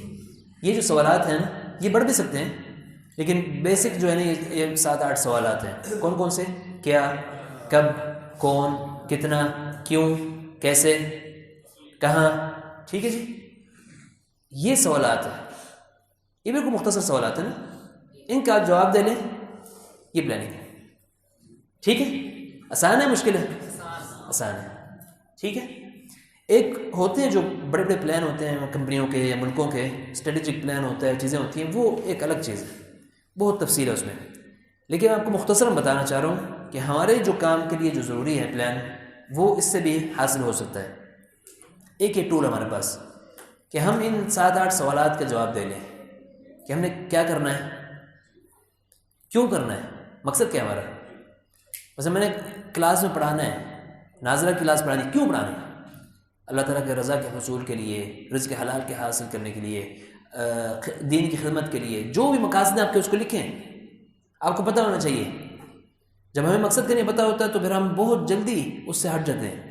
یہ جو سوالات ہیں نا یہ بڑھ بھی سکتے ہیں، لیکن بیسک جو ہے نا یہ 7-8 سوالات ہیں. کون کون سے؟ کیا، کب، کون، کتنا، کیوں، کیسے، کہاں. ٹھیک ہے جی. یہ سوالات ہیں، یہ بالکل مختصر سوالات ہیں نا، ان کا آپ جواب دے لیں، یہ پلاننگ ہے. ٹھیک ہے. آسان ہے مشکل ہے؟ آسان ہے. ٹھیک ہے. ایک ہوتے ہیں جو بڑے بڑے پلان ہوتے ہیں کمپنیوں کے یا ملکوں کے، اسٹریٹجک پلان ہوتا ہے، چیزیں ہوتی ہیں، وہ ایک الگ چیز ہے، بہت تفصیل ہے اس میں. لیکن میں آپ کو مختصراً بتانا چاہ رہا ہوں کہ ہمارے جو کام کے لیے جو ضروری ہے پلان، وہ اس سے بھی حاصل ہو سکتا ہے. ایک یہ ٹول ہمارے پاس کہ ہم ان 7-8 سوالات کا جواب دے لیں کہ ہم نے کیا کرنا ہے، کیوں کرنا ہے، مقصد کیا ہے ہمارا. مثلا میں نے کلاس میں پڑھانا ہے، ناظرہ کی کلاس پڑھانی، کیوں پڑھانی ہے؟ اللہ تعالیٰ کے رضا کے حصول کے لیے، رزق حلال کے حاصل کرنے کے لیے، دین کی خدمت کے لیے. جو بھی مقاصد ہیں آپ کے اس کو لکھیں، آپ کو پتہ ہونا چاہیے. جب ہمیں مقصد کا نہیں پتہ ہوتا تو پھر ہم بہت جلدی اس سے ہٹ جاتے ہیں.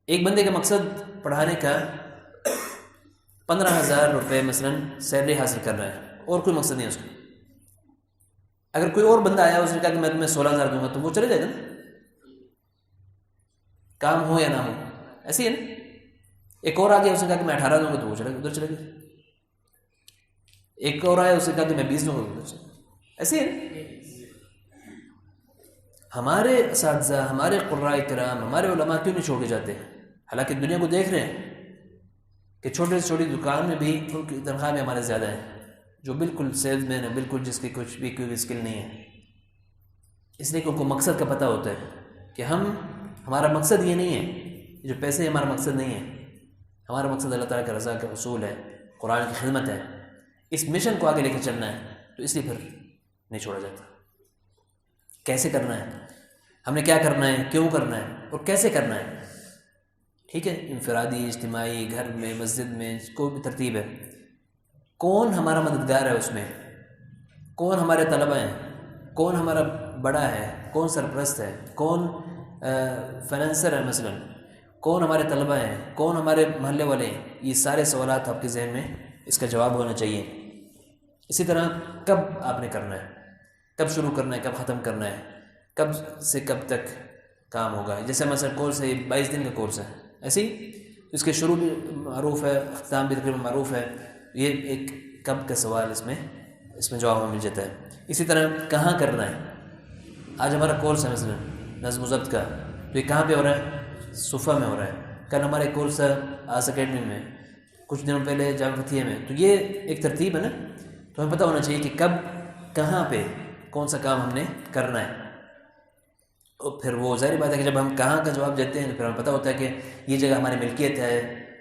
ایک بندے کا مقصد پڑھانے کا 15,000 روپے مثلاً سیلری حاصل کر رہا ہے، اور کوئی مقصد نہیں ہے اس کا. اگر کوئی اور بندہ آیا اس نے کہا کہ میں تمہیں 16,000 دوں گا تو وہ چلے جائے گا نا، کام ہو یا نہ ہو. ایسے ہی ہے نا. ایک اور آ گیا اس نے کہا کہ میں 18 دوں گا تو وہ ادھر چلے گئے. ایک اور آیا اس نے کہا کہ میں 20 دوں گا ادھر چلے. ایسے ہی ہے نا. ہمارے اساتذہ، ہمارے قراء کرام، ہمارے علماء کیوں نہیں چھوڑ کے جاتے؟ حالانکہ دنیا کو دیکھ رہے ہیں کہ چھوٹے سے چھوٹی دکان میں بھی ان کی تنخواہ میں ہمارے زیادہ ہیں، جو بالکل سیلز مین ہے، بالکل جس کی کچھ بھی کوئی اسکل نہیں ہے. اس لیے کہ ان کو مقصد کا پتہ ہوتا ہے کہ ہمارا مقصد یہ نہیں ہے، جو پیسے ہمارا مقصد نہیں ہے. ہمارا مقصد اللہ تعالیٰ کا رضا کا حصول ہے، قرآن کی خدمت ہے. اس مشن کو آگے لے کے چلنا ہے، تو اس لیے پھر نہیں چھوڑا جاتا. کیسے کرنا ہے، ہم نے کیا کرنا ہے، کیوں کرنا ہے، اور کیسے کرنا ہے. ٹھیک ہے. انفرادی، اجتماعی، گھر میں، مسجد میں، کوئی بھی ترتیب ہے. کون ہمارا مددگار ہے اس میں، کون ہمارے طلبہ ہیں، کون ہمارا بڑا ہے، کون سرپرست ہے، کون فائنینسر ہے مثلا، کون ہمارے طلبہ ہیں، کون ہمارے محلے والے ہیں. یہ سارے سوالات آپ کے ذہن میں اس کا جواب ہونا چاہیے. اسی طرح کب آپ نے کرنا ہے، کب شروع کرنا ہے، کب ختم کرنا ہے، کب سے کب تک کام ہوگا. جیسے مثلا کورس ہے 22 دن کا کورس ہے، ایسے ہی اس کے شروع بھی معروف ہے، اختتام بھی تقریباً معروف ہے. یہ ایک کب کا سوال اس میں جواب مل جاتا ہے. اسی طرح کہاں کرنا ہے. آج ہمارا کورس ہے مثلا نظم و ضبط کا، تو یہ کہاں پہ ہو رہا ہے؟ صفحہ میں ہو رہا ہے. کل ہمارے کورس ہے آس اکیڈمی میں، کچھ دنوں پہلے جامعہ فتھیہ میں. تو یہ ایک ترتیب ہے نا. تو ہمیں پتہ ہونا چاہیے کہ کب، کہاں پہ، کون سا کام ہم نے کرنا ہے. اور پھر وہ ظاہر بات ہے کہ جب ہم کہاں کا جواب دیتے ہیں تو پھر ہمیں پتہ ہوتا ہے کہ یہ جگہ ہماری ملکیت ہے،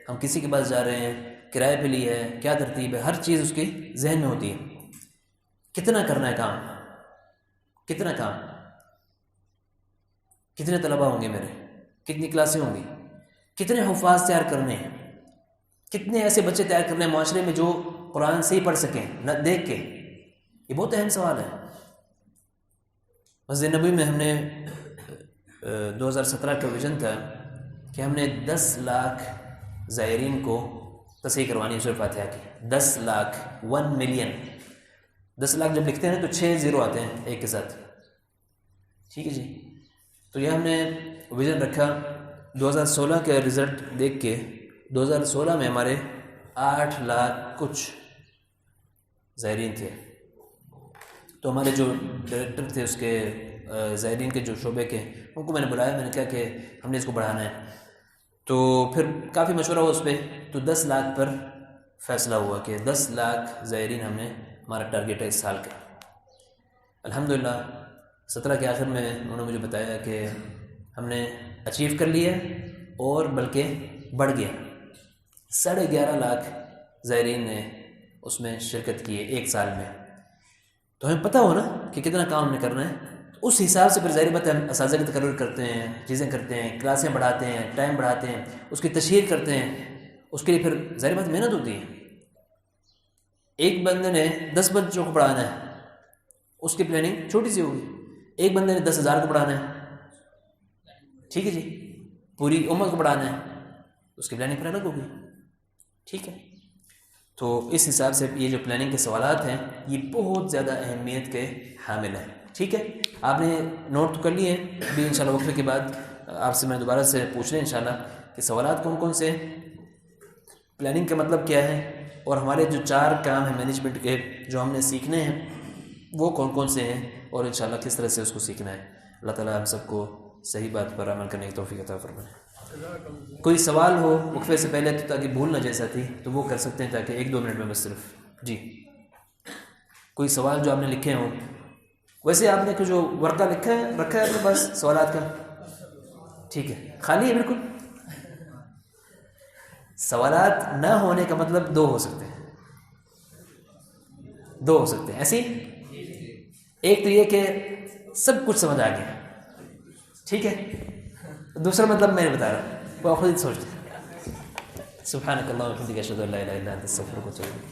ہم کسی کے پاس جا رہے ہیں، کرائے پہ لی ہے، کیا ترتیب ہے، ہر چیز اس کی ذہن میں ہوتی ہے. کتنا کرنا ہے کام، کتنا کام، کتنے طلبہ ہوں گے میرے، کتنی کلاسیں ہوں گی، کتنے حفاظ تیار کرنے ہیں، کتنے ایسے بچے تیار کرنے ہیں معاشرے میں جو قرآن سے ہی پڑھ سکیں نہ دیکھ کے. یہ بہت اہم سوال ہے. مسجد نبوی میں ہم نے 2017 کا ویژن تھا کہ ہم نے 10 لاکھ زائرین کو تصحیح کروانی ہے سورۃ فاتحہ کی. 10 لاکھ، 1 ملین. 10 لاکھ جب لکھتے ہیں تو 6 زیرو آتے ہیں ایک کے ساتھ. ٹھیک ہے جی. تو یہ ہم نے ویژن رکھا. 2016 کا رزلٹ دیکھ کے 2016 میں ہمارے 8 لاکھ کچھ زائرین تھے. تو ہمارے جو ڈائریکٹر تھے اس کے زائرین کے جو شعبے کے، ان کو میں نے بلایا. میں نے کہا کہ ہم نے اس کو بڑھانا ہے. تو پھر کافی مشورہ ہوا اس پہ. تو 10 لاکھ پر فیصلہ ہوا کہ 10 لاکھ زائرین ہم نے ہمارا ٹارگیٹ ہے اس سال کا. الحمدللہ 17 کے آخر میں انہوں نے مجھے بتایا کہ ہم نے اچیو کر لیا اور بلکہ بڑھ گیا. 11.5 لاکھ زائرین نے اس میں شرکت کی ہے ایک سال میں. تو ہمیں پتہ ہو نا کہ کتنا کام ہم نے کرنا ہے. اس حساب سے پھر ظاہر بات ہے ہم اساتذہ کی تقرر کرتے ہیں، چیزیں کرتے ہیں، کلاسیں بڑھاتے ہیں، ٹائم بڑھاتے ہیں، اس کی تشہیر کرتے ہیں. اس کے لیے پھر ظاہر بات محنت ہوتی ہے. ایک بندے نے 10 بچوں کو پڑھانا ہے، اس کی پلاننگ چھوٹی سی ہوگی. ایک بندے نے 10,000 کو پڑھانا ہے, ٹھیک ہے جی, پوری امت کو پڑھانا ہے, اس کی پلاننگ پھر الگ ہوگی, ٹھیک ہے. تو اس حساب سے یہ جو پلاننگ کے سوالات ہیں یہ بہت زیادہ اہمیت کے حامل ہیں, ٹھیک ہے. آپ نے نوٹ تو کر لیے ہیں, ابھی انشاءاللہ وقفے کے بعد آپ سے میں دوبارہ سے پوچھ لیں انشاءاللہ کہ سوالات کون کون سے, پلاننگ کا مطلب کیا ہے, اور ہمارے جو 4 کام ہیں مینجمنٹ کے جو ہم نے سیکھنے ہیں وہ کون کون سے ہیں, اور انشاءاللہ کس طرح سے اس کو سیکھنا ہے. اللہ تعالیٰ ہم سب کو صحیح بات پر عمل کرنے کی توفیق عطا فرمائے. کوئی سوال ہو وقفے سے پہلے تو تاکہ بھول نہ جیسا تھی تو وہ کر سکتے ہیں, تاکہ 1-2 منٹ میں بس صرف. جی کوئی سوال جو آپ نے لکھے ہوں, ویسے آپ نے جو ورقہ رکھا ہے آپ کے پاس سوالات کا, ٹھیک ہے, خالی ہے بالکل. سوالات نہ ہونے کا مطلب 2 ہو سکتے ہیں, 2 ہو سکتے ہیں ایسے ہی. ایک تو یہ کہ سب کچھ سمجھ آ گیا, ٹھیک ہے, دوسرا مطلب میں نے بتا رہا ہوں, وہ خود ہی سوچتے. سبحانک اللہم و بحمدک اشہد ان لا الہ الا انت استغفرک و اتوب الیک.